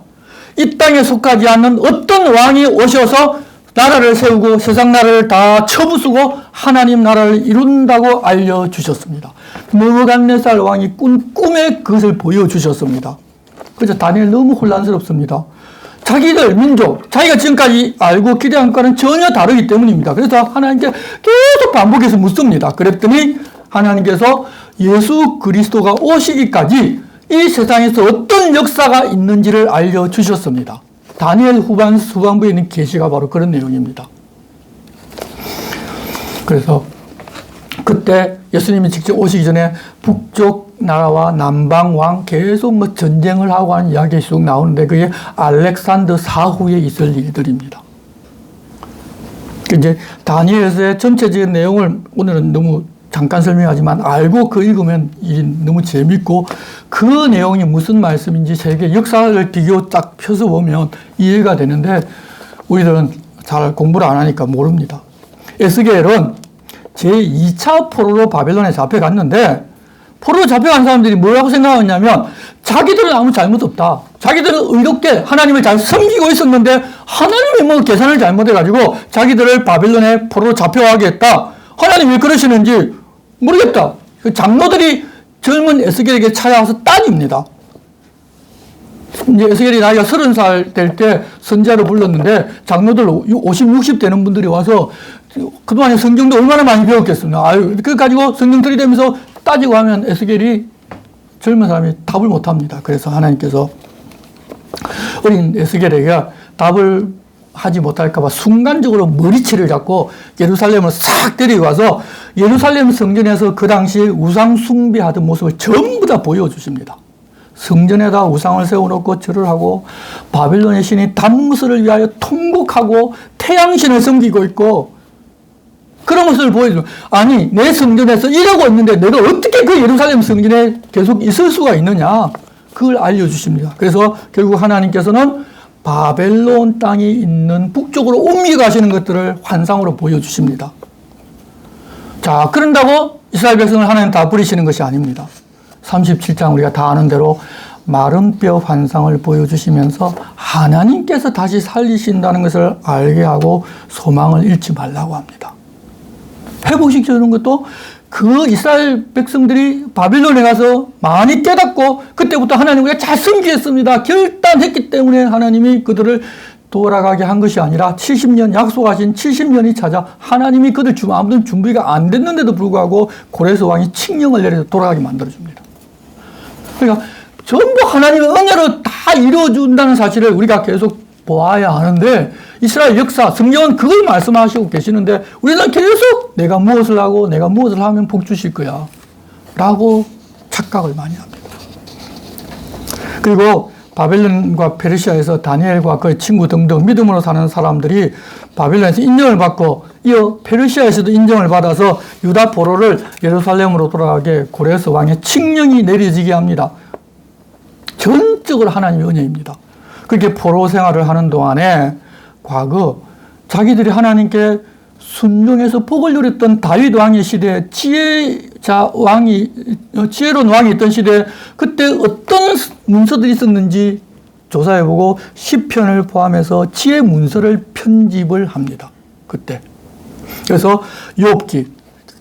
이 땅에 속하지 않는 어떤 왕이 오셔서 나라를 세우고 세상 나라를 다 쳐부수고 하나님 나라를 이룬다고 알려주셨습니다. 느부갓네살 왕이 꾼 꿈에 그것을 보여주셨습니다. 그래서 다니엘 너무 혼란스럽습니다. 자기들 민족, 자기가 지금까지 알고 기대한 것과는 전혀 다르기 때문입니다. 그래서 하나님께 계속 반복해서 묻습니다. 그랬더니 하나님께서 예수 그리스도가 오시기까지 이 세상에서 어떤 역사가 있는지를 알려주셨습니다. 다니엘 후반부에 있는 계시가 바로 그런 내용입니다. 그래서 그때 예수님이 직접 오시기 전에 북쪽 나라와 남방 왕 계속 전쟁을 하고 하는 이야기 쭉 나오는데 그게 알렉산더 사후에 있을 일들입니다. 이제 다니엘서의 전체적인 내용을 오늘은 너무 잠깐 설명하지만 알고 그 읽으면 너무 재밌고 그 내용이 무슨 말씀인지 세계 역사를 비교 딱 펴서 보면 이해가 되는데 우리들은 잘 공부를 안 하니까 모릅니다. 에스겔은 제2차 포로로 바벨론에 잡혀갔는데 포로로 잡혀간 사람들이 뭐라고 생각하냐면 자기들은 아무 잘못 없다. 자기들은 의롭게 하나님을 잘 섬기고 있었는데 하나님이 뭐 계산을 잘못해가지고 자기들을 바벨론에 포로로 잡혀가게 했다. 하나님 왜 그러시는지 모르겠다. 장로들이 젊은 에스겔에게 찾아와서 따집니다. 이제 에스겔이 나이가 30살 될 때 선지자로 불렀는데 장로들 50, 60 되는 분들이 와서 그동안에 성경도 얼마나 많이 배웠겠습니까? 아유, 그거 가지고 성경 들이대면서 따지고 하면 에스겔이 젊은 사람이 답을 못 합니다. 그래서 하나님께서 어린 에스겔에게 답을 하지 못할까봐 순간적으로 머리채를 잡고 예루살렘을 싹 데려와서 예루살렘 성전에서 그 당시에 우상 숭배하던 모습을 전부 다 보여주십니다. 성전에다 우상을 세워놓고 절을 하고 바벨론의 신이 담무스를 위하여 통곡하고 태양신을 섬기고 있고 그런 모습을 보여줘. 아니 내 성전에서 이러고 있는데 내가 어떻게 그 예루살렘 성전에 계속 있을 수가 있느냐, 그걸 알려주십니다. 그래서 결국 하나님께서는 바벨론 땅이 있는 북쪽으로 옮겨가시는 것들을 환상으로 보여주십니다. 자, 그런다고 이스라엘 백성을 하나님 다 버리시는 것이 아닙니다. 37장 우리가 다 아는 대로 마른 뼈 환상을 보여주시면서 하나님께서 다시 살리신다는 것을 알게 하고 소망을 잃지 말라고 합니다. 회복시켜주는 것도 그 이스라엘 백성들이 바빌론에 가서 많이 깨닫고 그때부터 하나님 우리가 잘 섬기겠습니다 결단했기 때문에 하나님이 그들을 돌아가게 한 것이 아니라 70년 약속하신 70년이 찾아 하나님이 그들 아무튼 준비가 안 됐는데도 불구하고 고레스 왕이 칙령을 내려서 돌아가게 만들어줍니다. 그러니까 전부 하나님의 은혜로 다 이루어준다는 사실을 우리가 계속 보아야 하는데 이스라엘 역사, 성경은 그걸 말씀하시고 계시는데 우리는 계속 내가 무엇을 하고 내가 무엇을 하면 복 주실 거야 라고 착각을 많이 합니다. 그리고 바벨론과 페르시아에서 다니엘과 그의 친구 등등 믿음으로 사는 사람들이 바벨론에서 인정을 받고 이어 페르시아에서도 인정을 받아서 유다 포로를 예루살렘으로 돌아가게 고레스 왕의 칙령이 내려지게 합니다. 전적으로 하나님의 은혜입니다. 그렇게 포로 생활을 하는 동안에 과거 자기들이 하나님께 순종해서 복을 누렸던 다윗 왕의 시대에 지혜로운 왕이 있던 시대에 그때 어떤 문서들이 있었는지 조사해보고 시편을 포함해서 지혜 문서를 편집을 합니다. 그때. 그래서 욥기,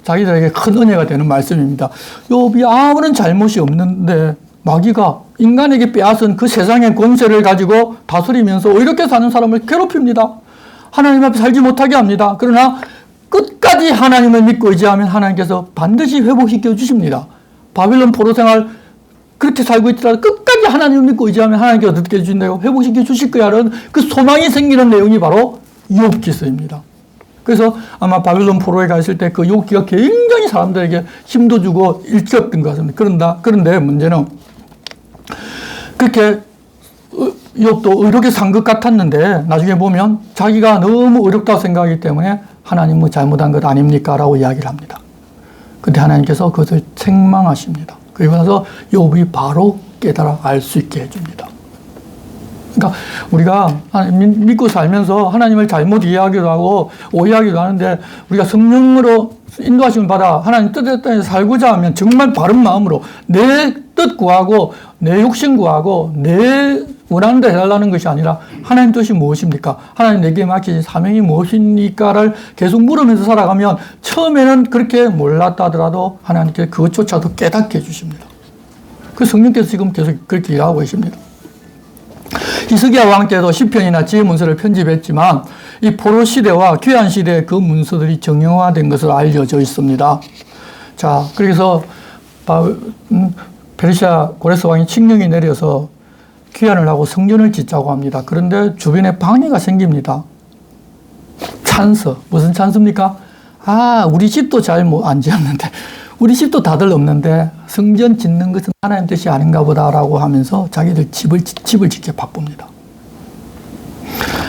자기들에게 큰 은혜가 되는 말씀입니다. 욥이 아무런 잘못이 없는데 마귀가 인간에게 빼앗은 그 세상의 권세를 가지고 다스리면서 이렇게 사는 사람을 괴롭힙니다. 하나님 앞에 살지 못하게 합니다. 그러나 끝까지 하나님을 믿고 의지하면 하나님께서 반드시 회복시켜 주십니다. 바빌론 포로 생활 그렇게 살고 있더라도 끝까지 하나님을 믿고 의지하면 하나님께서 어떻게 해주신다고 회복시켜 주실 거야라는 그 소망이 생기는 내용이 바로 욥기서입니다. 그래서 아마 바빌론 포로에 가 있을 때 그 욥기가 굉장히 사람들에게 힘도 주고 일찍었던 것 같습니다. 그런데 문제는 그렇게 욥도 의롭게 산 것 같았는데 나중에 보면 자기가 너무 어렵다고 생각하기 때문에 하나님 뭐 잘못한 것 아닙니까? 라고 이야기를 합니다. 근데 하나님께서 그것을 책망하십니다. 그리고 나서 욥이 바로 깨달아 알 수 있게 해줍니다. 그러니까 우리가 믿고 살면서 하나님을 잘못 이해하기도 하고 오해하기도 하는데 우리가 성령으로 인도하심을 받아 하나님 뜻에 따라 살고자 하면 정말 바른 마음으로 내 뜻 구하고 내 욕심 구하고 내 원하는 대로 해달라는 것이 아니라 하나님 뜻이 무엇입니까? 하나님 내게 맡기신 사명이 무엇입니까를 계속 물으면서 살아가면 처음에는 그렇게 몰랐다 하더라도 하나님께 그것조차도 깨닫게 해주십니다. 그 성령께서 지금 계속 그렇게 일하고 계십니다. 히스기야 왕 때도 시편이나 지혜 문서를 편집했지만 이 포로 시대와 귀환 시대의 그 문서들이 정형화된 것으로 알려져 있습니다. 자, 그래서 페르시아 고레스 왕이 칙령이 내려서 귀환을 하고 성전을 짓자고 합니다. 그런데 주변에 방해가 생깁니다. 찬스. 무슨 찬스입니까? 우리 집도 잘 안 지었는데, 우리 집도 다들 없는데 성전 짓는 것은 하나님 뜻이 아닌가 보다라고 하면서 자기들 집을 짓게 바쁩니다.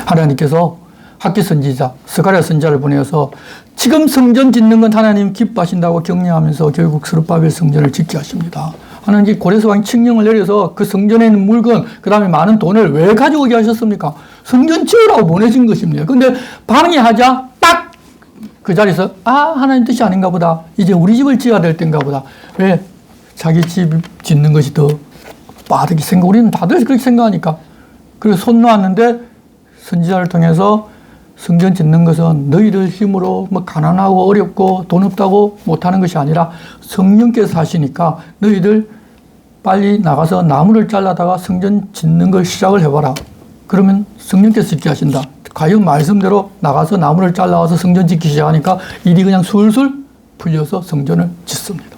하나님께서 학기 선지자, 스가랴 선지자를 보내서 지금 성전 짓는 건 하나님 기뻐하신다고 격려하면서 결국 스룹바벨 성전을 짓게 하십니다. 하나님 고레스 왕이 칙령을 내려서 그 성전에 있는 물건, 그 다음에 많은 돈을 왜 가져오게 하셨습니까? 성전 지으라고 보내신 것입니다. 근데 방해하자 딱 그 자리에서 하나님 뜻이 아닌가 보다. 이제 우리 집을 지어야 될 때인가 보다. 왜? 자기 집 짓는 것이 더 빠르게 우리는 다들 그렇게 생각하니까. 그래서 손 놓았는데 선지자를 통해서 성전 짓는 것은 너희들 힘으로 가난하고 어렵고 돈 없다고 못하는 것이 아니라 성령께서 하시니까 너희들 빨리 나가서 나무를 잘라다가 성전 짓는 걸 시작을 해봐라. 그러면 성령께서 짓게 하신다. 과연 말씀대로 나가서 나무를 잘라와서 성전 짓기 시작하니까 일이 그냥 술술 풀려서 성전을 짓습니다.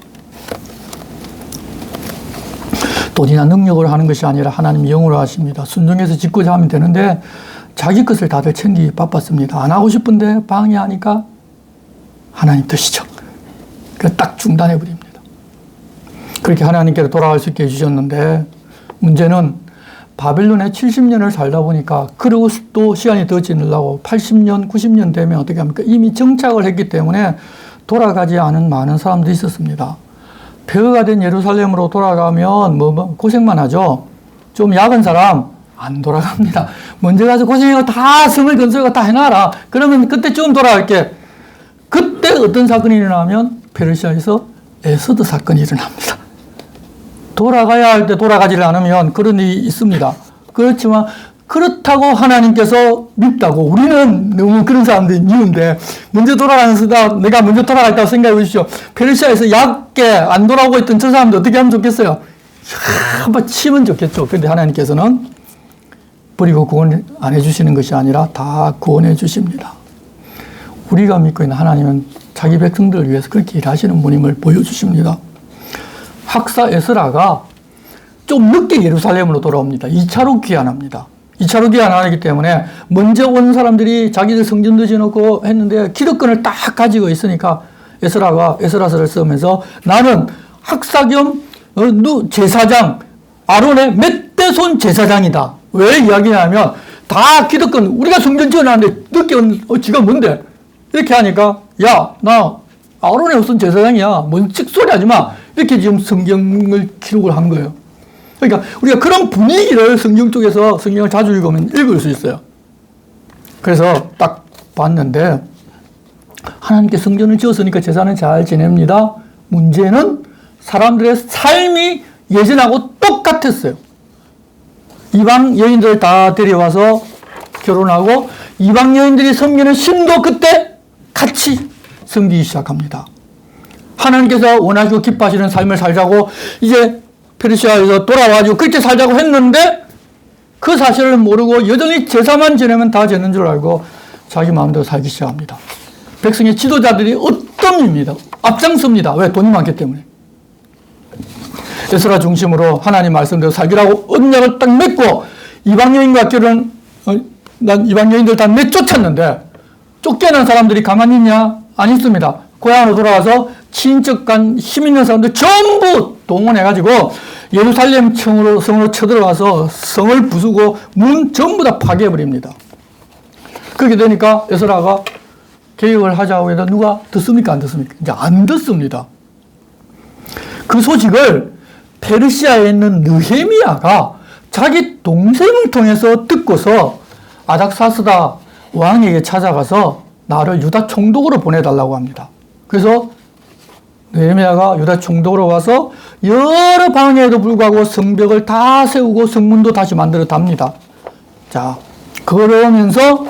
돈이나 능력으로 하는 것이 아니라 하나님 영으로 하십니다. 순종해서 짓고자 하면 되는데 자기 것을 다들 챙기기 바빴습니다. 안 하고 싶은데 방해하니까 하나님 뜻이죠. 그래서 딱 중단해 버립니다. 그렇게 하나님께로 돌아갈 수 있게 해주셨는데 문제는 바벨론에 70년을 살다 보니까 그리고 또 시간이 더 지나려고 80년, 90년 되면 어떻게 합니까? 이미 정착을 했기 때문에 돌아가지 않은 많은 사람들이 있었습니다. 폐허가 된 예루살렘으로 돌아가면 고생만 하죠. 좀 약은 사람 안 돌아갑니다. 먼저 가서 고생하고 다 성을 건설하고 다 해놔라. 그러면 그때 좀 돌아갈게. 그때 어떤 사건이 일어나면 페르시아에서 에스더 사건이 일어납니다. 돌아가야 할 때 돌아가지를 않으면 그런 일이 있습니다. 그렇지만 그렇다고 하나님께서 밉다고 우리는 너무 그런 사람들이 미운데 먼저 돌아가는 수다 내가 먼저 돌아갈다고 생각해 보십시오. 페르시아에서 얕게 안 돌아오고 있던 저 사람들 어떻게 하면 좋겠어요? 한번 치면 좋겠죠. 그런데 하나님께서는 버리고 구원 안 해주시는 것이 아니라 다 구원해 주십니다. 우리가 믿고 있는 하나님은 자기 백성들을 위해서 그렇게 일하시는 분임을 보여주십니다. 학사 에스라가 좀 늦게 예루살렘으로 돌아옵니다. 2차로 귀환합니다. 2차로 귀환하기 때문에 먼저 온 사람들이 자기들 성전도 지어놓고 했는데 기득권을 딱 가지고 있으니까 에스라가 에스라서를 쓰면서 나는 학사 겸 제사장 아론의 멧대손 제사장이다. 왜 이야기냐면 다 기득권 우리가 성전 지어놨는데 늦게 온 지가 뭔데 이렇게 하니까 야 나 아론의 무슨 제사장이야 뭔 찍소리 하지 마 이렇게 지금 성경을 기록을 한 거예요. 그러니까 우리가 그런 분위기를 성경 쪽에서 성경을 자주 읽으면 읽을 수 있어요. 그래서 딱 봤는데 하나님께 성전을 지었으니까 제사는 잘 지냅니다. 문제는 사람들의 삶이 예전하고 똑같았어요. 이방 여인들 다 데려와서 결혼하고 이방 여인들이 섬기는 신도 그때 같이 섬기기 시작합니다. 하나님께서 원하시고 기뻐하시는 삶을 살자고 이제 페르시아에서 돌아와가지고 그렇게 살자고 했는데 그 사실을 모르고 여전히 제사만 지내면 다 되는 줄 알고 자기 마음대로 살기 시작합니다. 백성의 지도자들이 어떤 앞장섭니다. 왜? 돈이 많기 때문에. 에스라 중심으로 하나님 말씀대로 살기라고 언약을 딱 맺고 이방 여인과 결혼, 난 이방 여인들 다 내쫓았는데 쫓겨난 사람들이 가만히 있냐? 안 있습니다. 고향으로 돌아가서 친척 간 힘 있는 사람들 전부 동원해가지고 예루살렘 성으로 쳐들어가서 성을 부수고 문 전부 다 파괴해버립니다. 그렇게 되니까 에스라가 개혁을 하자고 해도 누가 듣습니까? 안 듣습니까? 이제 안 듣습니다. 그 소식을 페르시아에 있는 느헤미야가 자기 동생을 통해서 듣고서 아닥사스다 왕에게 찾아가서 나를 유다 총독으로 보내달라고 합니다. 그래서 느헤미야가 유다 총독으로 와서 여러 방해에도 불구하고 성벽을 다 세우고 성문도 다시 만들어 답니다. 자, 그러면서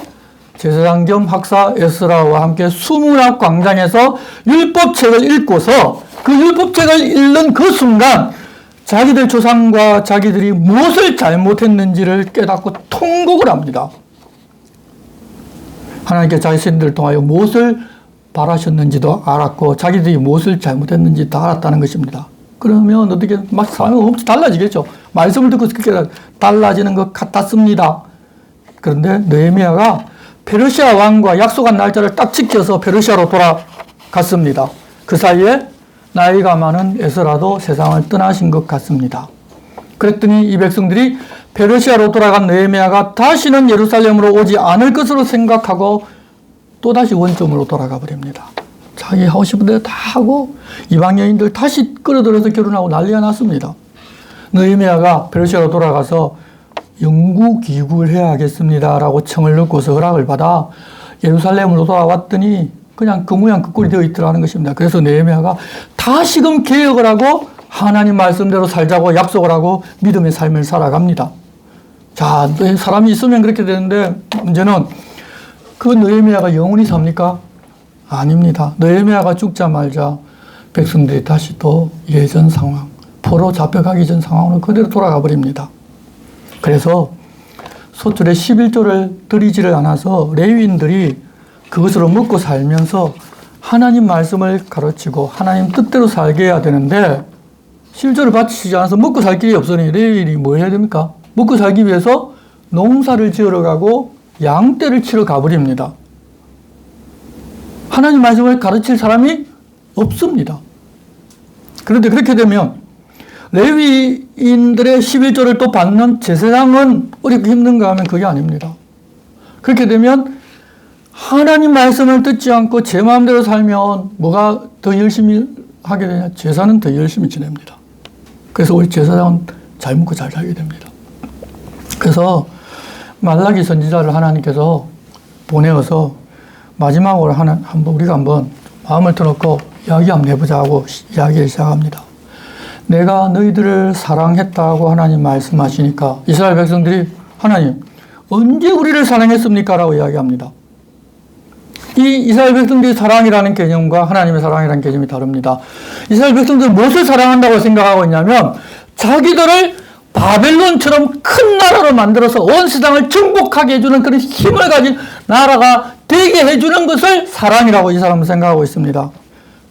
제사장 겸 학사 에스라와 함께 수문학 광장에서 율법책을 읽고서 그 율법책을 읽는 그 순간 자기들 조상과 자기들이 무엇을 잘못했는지를 깨닫고 통곡을 합니다. 하나님께 자신들을 통하여 무엇을 바라셨는지도 알았고 자기들이 무엇을 잘못했는지 다 알았다는 것입니다. 그러면 어떻게 막 사람이 엄청 달라지겠죠. 말씀을 듣고 그렇게 달라지는 것 같았습니다. 그런데 느헤미야가 페르시아 왕과 약속한 날짜를 딱 지켜서 페르시아로 돌아갔습니다. 그 사이에 나이가 많은 에스라도 세상을 떠나신 것 같습니다. 그랬더니 이 백성들이 페르시아로 돌아간 느헤미야가 다시는 예루살렘으로 오지 않을 것으로 생각하고 또다시 원점으로 돌아가 버립니다. 자기 하고 싶은 대로 다 하고 이방 여인들 다시 끌어들여서 결혼하고 난리가 났습니다. 느헤미야가 페르시아로 돌아가서 영구 귀국을 해야겠습니다라고 청을 넣고서 허락을 받아 예루살렘으로 돌아왔더니 그냥 그 모양 그 꼴이 되어 있더라는 것입니다. 그래서 느헤미야가 다시금 개혁을 하고 하나님 말씀대로 살자고 약속을 하고 믿음의 삶을 살아갑니다. 자, 사람이 있으면 그렇게 되는데 문제는 그 느헤미야가 영원히 삽니까? 아닙니다. 느헤미야가 죽자마자 백성들이 다시 또 예전 상황, 포로 잡혀가기 전 상황으로 그대로 돌아가 버립니다. 그래서 소출의 11조를 드리지를 않아서 레위인들이 그것으로 먹고 살면서 하나님 말씀을 가르치고 하나님 뜻대로 살게 해야 되는데 11조를 바치지 않아서 먹고 살 길이 없으니 레위인이 뭘 해야 됩니까? 먹고 살기 위해서 농사를 지으러 가고 양떼를 치러 가버립니다. 하나님 말씀을 가르칠 사람이 없습니다. 그런데 그렇게 되면 레위인들의 11조를 또 받는 제사장은 어렵고 힘든가 하면 그게 아닙니다. 그렇게 되면 하나님 말씀을 듣지 않고 제 마음대로 살면 뭐가 더 열심히 하게 되냐? 제사는 더 열심히 지냅니다. 그래서 우리 제사장은 잘 먹고 잘 살게 됩니다. 그래서 말라기 선지자를 하나님께서 보내어서 마지막으로 우리가 한번 마음을 터놓고 이야기 한번 해보자 하고 이야기를 시작합니다. 내가 너희들을 사랑했다고 하나님 말씀하시니까 이스라엘 백성들이 하나님 언제 우리를 사랑했습니까? 라고 이야기합니다. 이 이스라엘 백성들의 사랑이라는 개념과 하나님의 사랑이라는 개념이 다릅니다. 이스라엘 백성들은 무엇을 사랑한다고 생각하고 있냐면 자기들을 바벨론처럼 큰 나라로 만들어서 온 세상을 정복하게 해주는 그런 힘을 가진 나라가 되게 해주는 것을 사랑이라고 이 사람은 생각하고 있습니다.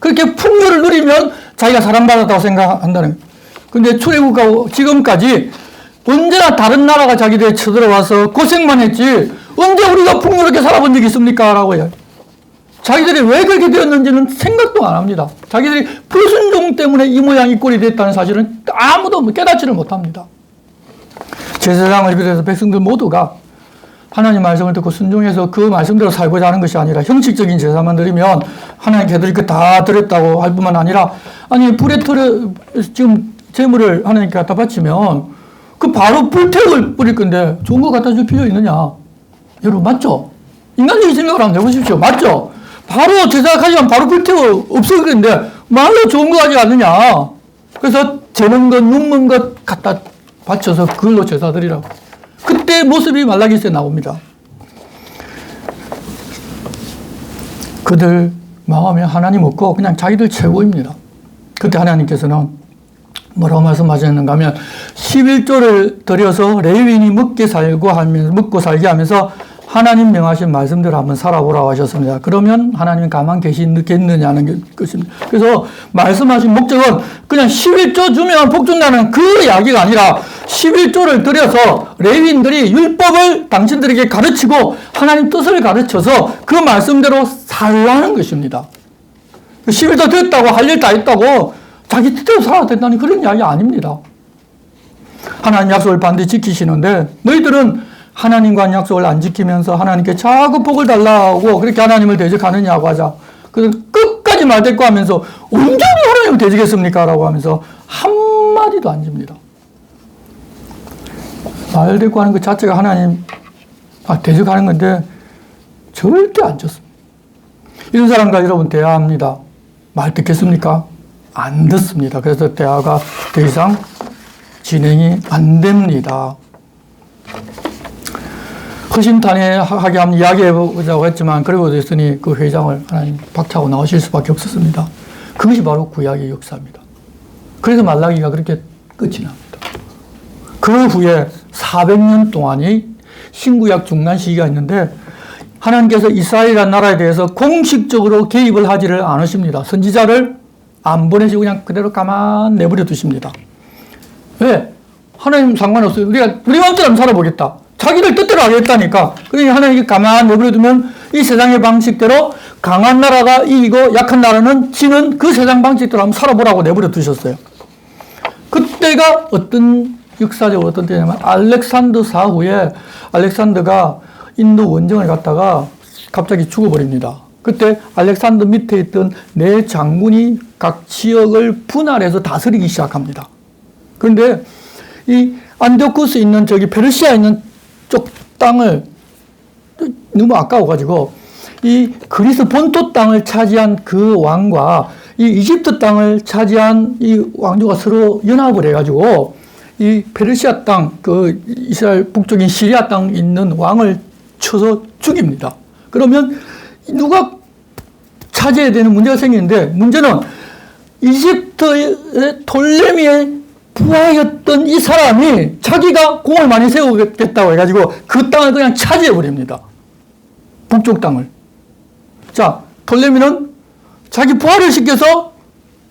그렇게 풍요를 누리면 자기가 사랑받았다고 생각한다는 거예요. 그런데 출애굽하고 지금까지 언제나 다른 나라가 자기들에 쳐들어와서 고생만 했지 언제 우리가 풍요롭게 살아본 적이 있습니까? 라고 해요. 자기들이 왜 그렇게 되었는지는 생각도 안 합니다. 자기들이 불순종 때문에 이 모양 이 꼴이 됐다는 사실은 아무도 깨닫지를 못합니다. 제사장을 비롯해서 백성들 모두가 하나님 말씀을 듣고 순종해서 그 말씀대로 살고자 하는 것이 아니라 형식적인 제사만 드리면 하나님께 드릴 것 다 드렸다고 할 뿐만 아니라 아니 불에 지금 재물을 하나님께 갖다 바치면 그 바로 불태울 뿌릴 건데 좋은 거 갖다 줄 필요 있느냐? 여러분 맞죠? 인간적인 생각을 한번 해보십시오. 맞죠? 바로 제사하지만 바로 불태워 없어지는데 말로 좋은 거 하지 않느냐? 그래서 재는 것, 눕는 것 갖다 바쳐서 그걸로 제사 드리라고. 그때 모습이 말라기서에 나옵니다. 그들 마음에 하나님 없고 그냥 자기들 최고입니다. 그때 하나님께서는 뭐라고 말씀하셨는가 하면 11조를 들여서 레위인이 먹고 살게 하면서 하나님 명하신 말씀대로 한번 살아보라고 하셨습니다. 그러면 하나님이 가만 계시겠느냐는 것입니다. 그래서 말씀하신 목적은 그냥 11조 주면 복 준다는 그 이야기가 아니라 11조를 들여서 레위인들이 율법을 당신들에게 가르치고 하나님 뜻을 가르쳐서 그 말씀대로 살라는 것입니다. 11조 됐다고 할 일 다 했다고 자기 뜻대로 살아야 된다는 그런 이야기 아닙니다. 하나님 약속을 반드시 지키시는데 너희들은 하나님과 약속을 안 지키면서 하나님께 자꾸 복을 달라고 그렇게 하나님을 대적하느냐고 하자. 그래서 끝까지 말대꾸 하면서 언제 하나님을 대적했습니까? 라고 하면서 한마디도 안 집니다. 말대꾸 하는 것 자체가 하나님 대적하는 건데 절대 안 졌습니다. 이런 사람과 여러분 대화합니다. 말 듣겠습니까? 안 듣습니다. 그래서 대화가 더 이상 진행이 안 됩니다. 허심탄회하게 한번 이야기해보자고 했지만 그러고 됐으니 그 회장을 하나님 박차고 나오실 수밖에 없었습니다. 그것이 바로 구약의 역사입니다. 그래서 말라기가 그렇게 끝이 납니다. 그 후에 400년 동안이 신구약 중간 시기가 있는데 하나님께서 이스라엘이라는 나라에 대해서 공식적으로 개입을 하지를 않으십니다. 선지자를 안 보내시고 그냥 그대로 가만 내버려 두십니다. 왜? 하나님 상관없어요. 우리 마음대로 살아보겠다. 자기를 뜻대로 하겠다니까. 그러니까 하나님이 가만 내버려 두면 이 세상의 방식대로 강한 나라가 이기고 약한 나라는 지는 그 세상 방식대로 한번 살아보라고 내버려 두셨어요. 그때가 어떤 역사적으로 어떤 때냐면 알렉산더 사후에 알렉산더가 인도 원정을 갔다가 갑자기 죽어버립니다. 그때 알렉산더 밑에 있던 네 장군이 각 지역을 분할해서 다스리기 시작합니다. 그런데 이 안티오쿠스 있는 저기 페르시아에 있는 쪽 땅을 너무 아까워가지고 이 그리스 본토 땅을 차지한 그 왕과 이 이집트 땅을 차지한 이 왕조가 서로 연합을 해가지고 이 페르시아 땅, 그 이스라엘 북쪽인 시리아 땅 있는 왕을 쳐서 죽입니다. 그러면 누가 차지해야 되는 문제가 생기는데 문제는 이집트의 톨레미의 부하였던 이 사람이 자기가 공을 많이 세우겠다고 해가지고 그 땅을 그냥 차지해버립니다. 북쪽 땅을. 자, 톨레미는 자기 부하를 시켜서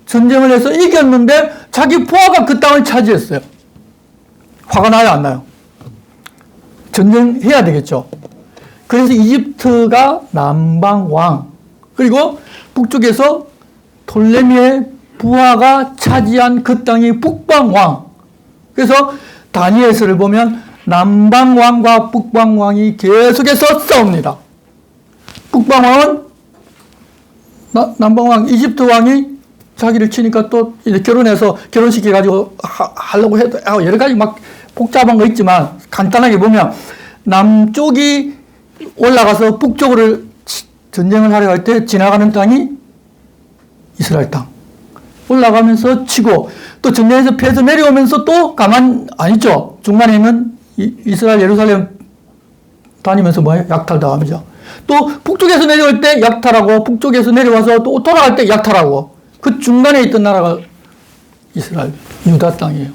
전쟁을 해서 이겼는데 자기 부하가 그 땅을 차지했어요. 화가 나요, 안 나요? 전쟁해야 되겠죠. 그래서 이집트가 남방왕, 그리고 북쪽에서 톨레미의 부하가 차지한 그 땅이 북방왕. 그래서 다니엘서를 보면 남방왕과 북방왕이 계속해서 싸웁니다. 북방왕은 남방왕 이집트 왕이 자기를 치니까 또 결혼해서 결혼시켜가지고 하려고 해도 여러 가지 막 복잡한 거 있지만 간단하게 보면 남쪽이 올라가서 북쪽으로 전쟁을 하려 할 때 지나가는 땅이 이스라엘 땅. 올라가면서 치고 또 전쟁에서 패해서 내려오면서 또 가만 안 있죠. 중간에 있는 이스라엘 예루살렘 다니면서 뭐예요? 약탈당하죠. 또 북쪽에서 내려올 때 약탈하고 북쪽에서 내려와서 또 돌아갈 때 약탈하고 그 중간에 있던 나라가 이스라엘 유다 땅이에요.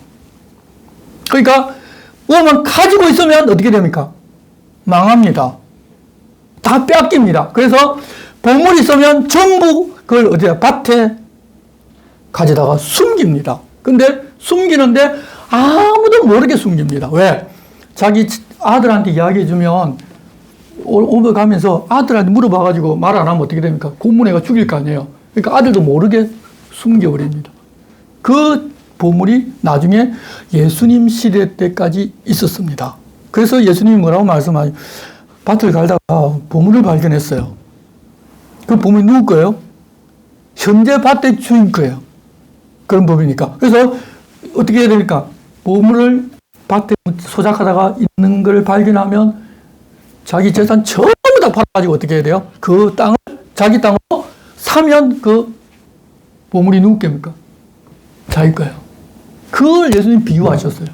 그러니까 뭐만 가지고 있으면 어떻게 됩니까? 망합니다. 다 빼앗깁니다. 그래서 보물이 있으면 전부 그걸 어디야? 밭에 가져다가 숨깁니다. 근데 숨기는데 아무도 모르게 숨깁니다. 왜? 자기 아들한테 이야기해주면 오버가면서 아들한테 물어봐가지고 말 안 하면 어떻게 됩니까? 고문해가 죽일 거 아니에요. 그러니까 아들도 모르게 숨겨버립니다. 그 보물이 나중에 예수님 시대 때까지 있었습니다. 그래서 예수님이 뭐라고 말씀하죠? 밭을 갈다가 보물을 발견했어요. 그 보물이 누구 거예요? 현재 밭의 주인 거예요. 그런 법이니까. 그래서 어떻게 해야 됩니까? 보물을 밭에 소작하다가 있는 걸 발견하면 자기 재산 전부 다 팔아가지고 어떻게 해야 돼요? 그 땅을 자기 땅으로 사면 그 보물이 누구 겁니까? 자기 거예요. 그걸 예수님 비유하셨어요.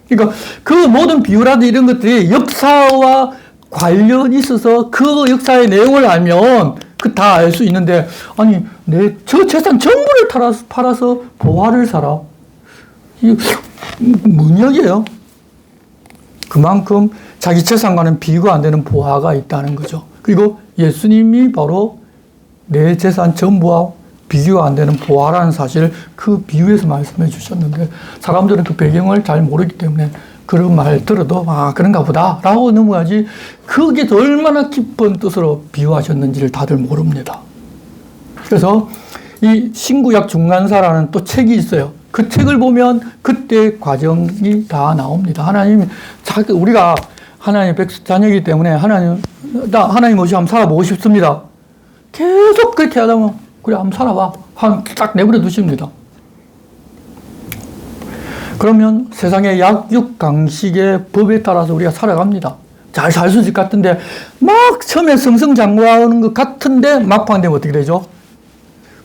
그러니까 그 모든 비유라든 이런 것들이 역사와 관련이 있어서 그 역사의 내용을 알면 그 다 알 수 있는데 아니 저 재산 전부를 팔아서 보화를 사라. 이게 뭔 이야기예요? 그만큼 자기 재산과는 비교가 안 되는 보화가 있다는 거죠. 그리고 예수님이 바로 내 재산 전부와 비교가 안 되는 보화라는 사실을 그 비유에서 말씀해 주셨는데 사람들은 그 배경을 잘 모르기 때문에 그런 말 들어도 그런가 보다 라고 넘어가지 그게 얼마나 깊은 뜻으로 비유하셨는지를 다들 모릅니다. 그래서 이 신구약 중간사라는 또 책이 있어요. 그 책을 보면 그때 과정이 다 나옵니다. 하나님, 우리가 하나님의 자녀이기 때문에 하나님 없이 한번 살아보고 싶습니다. 계속 그렇게 하다 보면 그래 한번 살아봐. 딱 내버려 두십니다. 그러면 세상의 약육강식의 법에 따라서 우리가 살아갑니다. 잘 살 수 있을 것 같은데 막 처음에 승승장구하는 것 같은데 막판 되면 어떻게 되죠?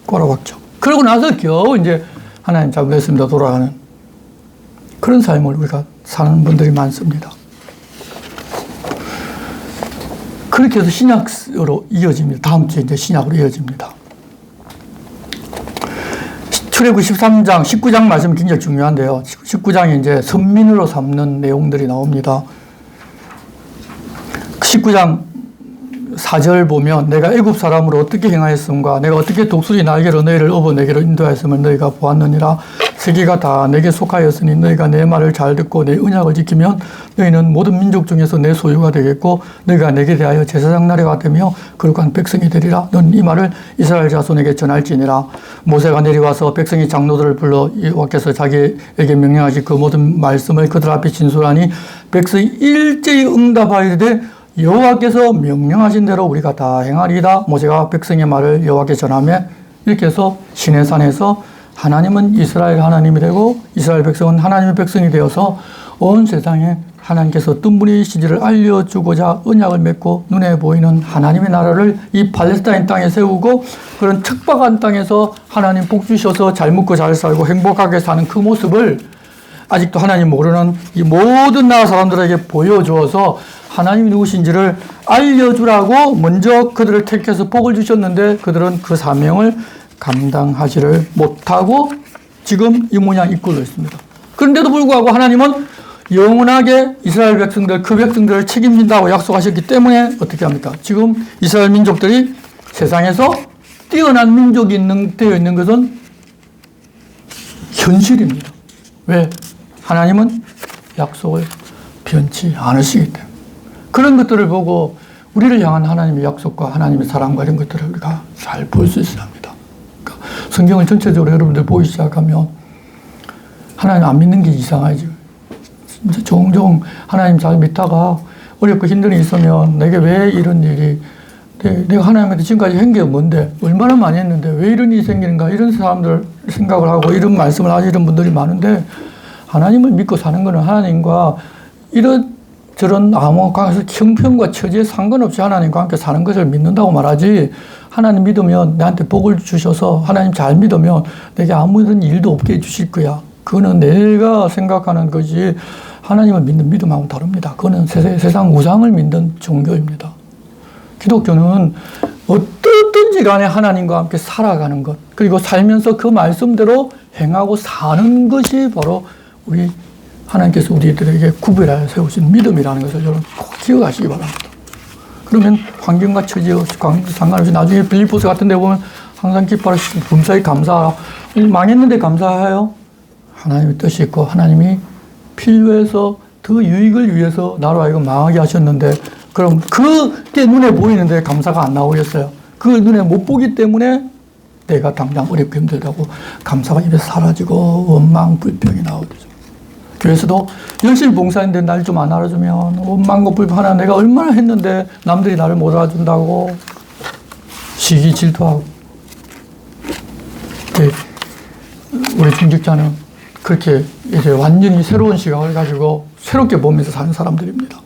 꼬라박죠. 그러고 나서 겨우 이제 하나님 잘못했습니다 돌아가는 그런 삶을 우리가 사는 분들이 많습니다. 그렇게 해서 신약으로 이어집니다. 다음 주에 이제 신약으로 이어집니다. 출애굽기 13장, 19장 말씀이 굉장히 중요한데요. 19장이 이제 선민으로 삼는 내용들이 나옵니다. 19장 4절 보면 내가 애굽 사람으로 어떻게 행하였음과 내가 어떻게 독수리 날개로 너희를 업어 내게로 인도하였음을 너희가 보았느니라. 세계가 다 내게 속하였으니 너희가 내 말을 잘 듣고 내 언약을 지키면 너희는 모든 민족 중에서 내 소유가 되겠고 너희가 내게 대하여 제사장 나라가 되며 거룩한 백성이 되리라. 넌 이 말을 이스라엘 자손에게 전할지니라. 모세가 내려와서 백성의 장로들을 불러 여호와께서 자기에게 명령하신 그 모든 말씀을 그들 앞에 진술하니 백성이 일제히 응답하여 이르되 여호와께서 명령하신 대로 우리가 다 행하리이다. 모세가 백성의 말을 여호와께 전하며 이렇게 해서 시내산에서 하나님은 이스라엘 하나님이 되고 이스라엘 백성은 하나님의 백성이 되어서 온 세상에 하나님께서 어떤 분이시지를 알려주고자 언약을 맺고 눈에 보이는 하나님의 나라를 이 팔레스타인 땅에 세우고 그런 척박한 땅에서 하나님 복 주셔서 잘 먹고 잘 살고 행복하게 사는 그 모습을 아직도 하나님 모르는 이 모든 나라 사람들에게 보여주어서 하나님이 누구신지를 알려주라고 먼저 그들을 택해서 복을 주셨는데 그들은 그 사명을 감당하지를 못하고 지금 이 모양 이끌고 있습니다. 그런데도 불구하고 하나님은 영원하게 이스라엘 백성들, 그 백성들을 책임진다고 약속하셨기 때문에 어떻게 합니까? 지금 이스라엘 민족들이 세상에서 뛰어난 민족이 되어 있는 것은 현실입니다. 왜? 하나님은 약속을 변치 않으시기 때문에. 그런 것들을 보고 우리를 향한 하나님의 약속과 하나님의 사랑과 이런 것들을 우리가 잘 볼 수 있어야 합니다. 그러니까 성경을 전체적으로 여러분들 보기 시작하면 하나님 안 믿는 게 이상하죠. 진짜 종종 하나님 잘 믿다가 어렵고 힘든 일이 있으면 내게 왜 이런 일이, 내가 하나님한테 지금까지 한 게 뭔데, 얼마나 많이 했는데 왜 이런 일이 생기는가, 이런 사람들 생각을 하고 이런 말씀을 하시는 분들이 많은데, 하나님을 믿고 사는 것은 하나님과 이런 저런 형편과 처지에 상관없이 하나님과 함께 사는 것을 믿는다고 말하지, 하나님 믿으면 나한테 복을 주셔서 하나님 잘 믿으면 내게 아무런 일도 없게 해주실 거야. 그거는 내가 생각하는 것이 하나님을 믿는 믿음하고는 다릅니다. 그거는 세상 우상을 믿는 종교입니다. 기독교는 어떻든지 간에 하나님과 함께 살아가는 것, 그리고 살면서 그 말씀대로 행하고 사는 것이 바로 우리 하나님께서 우리들에게 구별하여 세우신 믿음이라는 것을 여러분 꼭 기억하시기 바랍니다. 그러면 환경과 처지와 상관없이 나중에 빌립보서 같은 데 보면 항상 기뻐하시고 범사에 감사하라. 망했는데 감사해요. 하나님의 뜻이 있고 하나님이 필요해서 더 유익을 위해서 나로 하여금 망하게 하셨는데, 그럼 그게 눈에 보이는데 감사가 안 나오겠어요? 그 눈에 못 보기 때문에 내가 당장 어렵고 힘들다고 감사가 입에서 사라지고 원망, 불평이 나오죠. 교회에서도 열심히 봉사했는데 날 좀 안 알아주면 원망과 불평, 하나 내가 얼마나 했는데 남들이 나를 못 알아준다고 시기 질투하고. 우리 중직자는 그렇게 이제 완전히 새로운 시각을 가지고 새롭게 보면서 사는 사람들입니다.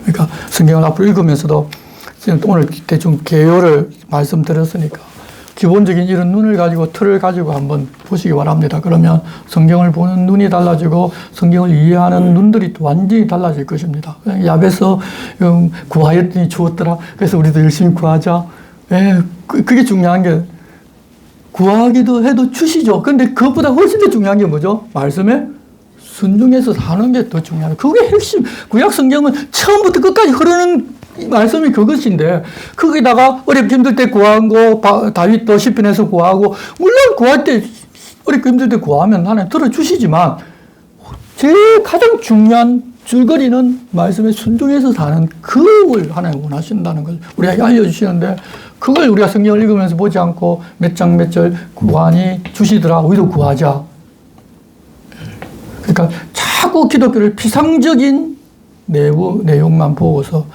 그러니까 성경을 앞으로 읽으면서도 오늘 대충 개요를 말씀드렸으니까 기본적인 이런 눈을 가지고 틀을 가지고 한번 보시기 바랍니다. 그러면 성경을 보는 눈이 달라지고 성경을 이해하는 눈들이 완전히 달라질 것입니다. 야베서 구하였더니 주었더라. 그래서 우리도 열심히 구하자. 그게 중요한 게, 구하기도 해도 주시죠. 근데 그것보다 훨씬 더 중요한 게 뭐죠? 말씀에 순종해서 사는 게 더 중요해요. 그게 핵심. 구약 성경은 처음부터 끝까지 흐르는 말씀이 그것인데, 거기다가 어렵게 힘들 때 구한 거, 다윗도 시편에서 구하고, 물론 구할 때 어렵게 힘들 때 구하면 하나님 들어주시지만, 제일 가장 중요한 줄거리는 말씀에 순종해서 사는 그걸 하나님 원하신다는 걸 우리에게 알려주시는데, 그걸 우리가 성경을 읽으면서 보지 않고 몇 장 몇 절 구하니 주시더라, 우리도 구하자. 그러니까 자꾸 기독교를 피상적인 내용만 보고서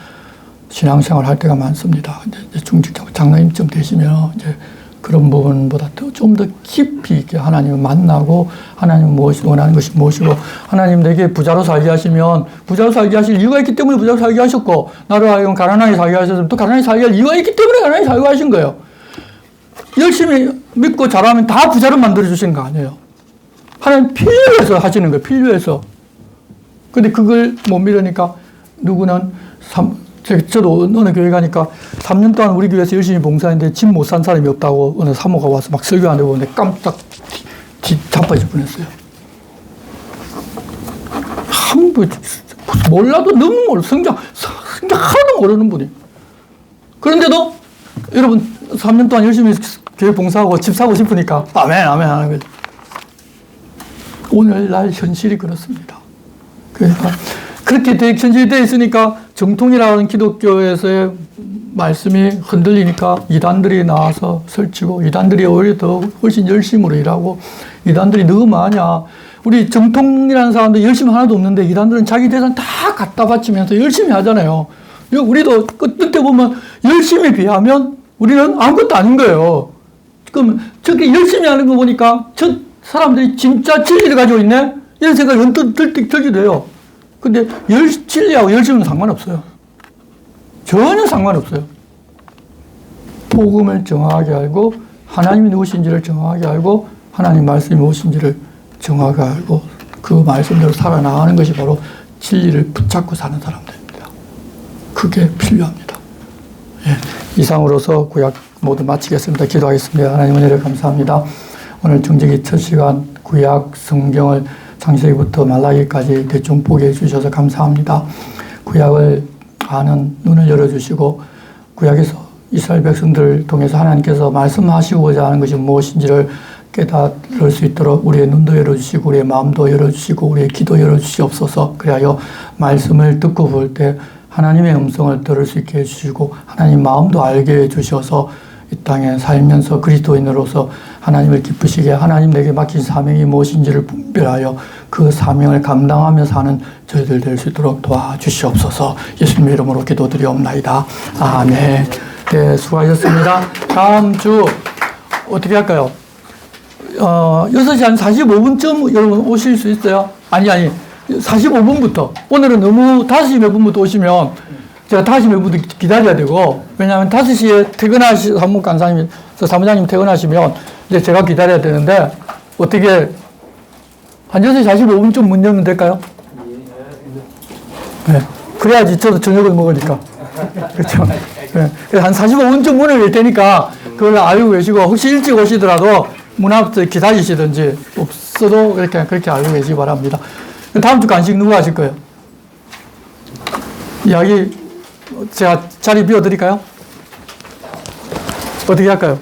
신앙생활 할 때가 많습니다. 이제 중직자 장로님쯤 되시면 이제 그런 부분보다 좀 더 깊이 있게 하나님을 만나고 하나님 무엇이 원하는 것이 무엇이고, 하나님 내게 부자로 살게 하시면 부자로 살게 하실 이유가 있기 때문에 부자로 살게 하셨고, 나로 하여금 가난하게 살게 하셨으면 또 가난하게 살게 할 이유가 있기 때문에 가난하게 살게 하신 거예요. 열심히 믿고 잘하면 다 부자로 만들어 주신 거 아니에요. 하나님 필요해서 하시는 거예요. 필요해서. 근데 그걸 못 믿으니까 누구는 저도 어느 교회 가니까 3년 동안 우리 교회에서 열심히 봉사했는데 집 못 산 사람이 없다고 어느 사모가 와서 막 설교하는데 보는데 깜짝 자빠질 뻔했어요. 몰라도 너무 몰라. 성경 하나도 모르는 분이. 그런데도 여러분 3년 동안 열심히 교회 봉사하고 집 사고 싶으니까 아멘 하는 거죠. 오늘날 현실이 그렇습니다. 그러니까 그렇게 현실이 되어 있으니까 정통이라는 기독교에서의 말씀이 흔들리니까 이단들이 나와서 설치고, 이단들이 오히려 더 훨씬 열심으로 일하고, 이단들이 너무 많냐. 우리 정통이라는 사람들 열심히 하나도 없는데 이단들은 자기 재산 다 갖다 바치면서 열심히 하잖아요. 우리도 어떤 때 보면 열심히 비하면 우리는 아무것도 아닌 거예요. 그럼 저렇게 열심히 하는 거 보니까 저 사람들이 진짜 진리를 가지고 있네? 이런 생각이 언뜻 들기도 해요. 근데 진리하고 열심은 상관없어요. 전혀 상관없어요. 복음을 정확하게 알고, 하나님이 누구신지를 정확하게 알고, 하나님 말씀이 무엇인지를 정확하게 알고, 그 말씀대로 살아나가는 것이 바로 진리를 붙잡고 사는 사람들입니다. 그게 필요합니다. 이상으로서 구약 모두 마치겠습니다. 기도하겠습니다. 하나님 은혜를 감사합니다. 오늘 정직이 첫 시간 구약 성경을 창세기부터 말라기까지 대충 보게 해주셔서 감사합니다. 구약을 아는 눈을 열어주시고, 구약에서 이스라엘 백성들을 통해서 하나님께서 말씀하시고자 하는 것이 무엇인지를 깨달을 수 있도록 우리의 눈도 열어주시고 우리의 마음도 열어주시고 우리의 귀도 열어주시옵소서. 그리하여 말씀을 듣고 볼 때 하나님의 음성을 들을 수 있게 해주시고 하나님 마음도 알게 해주셔서 이 땅에 살면서 그리스도인으로서 하나님을 기쁘시게 하나님 내게 맡긴 사명이 무엇인지를 분별하여 그 사명을 감당하며 사는 저희들 될 수 있도록 도와주시옵소서. 예수님의 이름으로 기도드리옵나이다. 아멘. 네, 수고하셨습니다. 다음 주 어떻게 할까요? 6시 한 45분쯤 여러분 오실 수 있어요? 아니 45분부터. 오늘은 너무 5시 몇 분부터 오시면 제가 5시 몇 분부터 기다려야 되고, 왜냐하면 5시에 사무장님 퇴근하시면 이제 제가 기다려야 되는데, 어떻게 한 6시 45분쯤 문 열면 될까요? 네. 그래야지 저도 저녁을 먹으니까. 그렇죠. 네. 그래서 한 45분쯤 문을 열 테니까 그걸 알고 계시고, 혹시 일찍 오시더라도 문 앞에 기다리시든지, 없어도 그렇게 알고 계시기 바랍니다. 다음 주 간식 누가 하실 거예요? 이야기 제가 자리 비워드릴까요? 어떻게 할까요?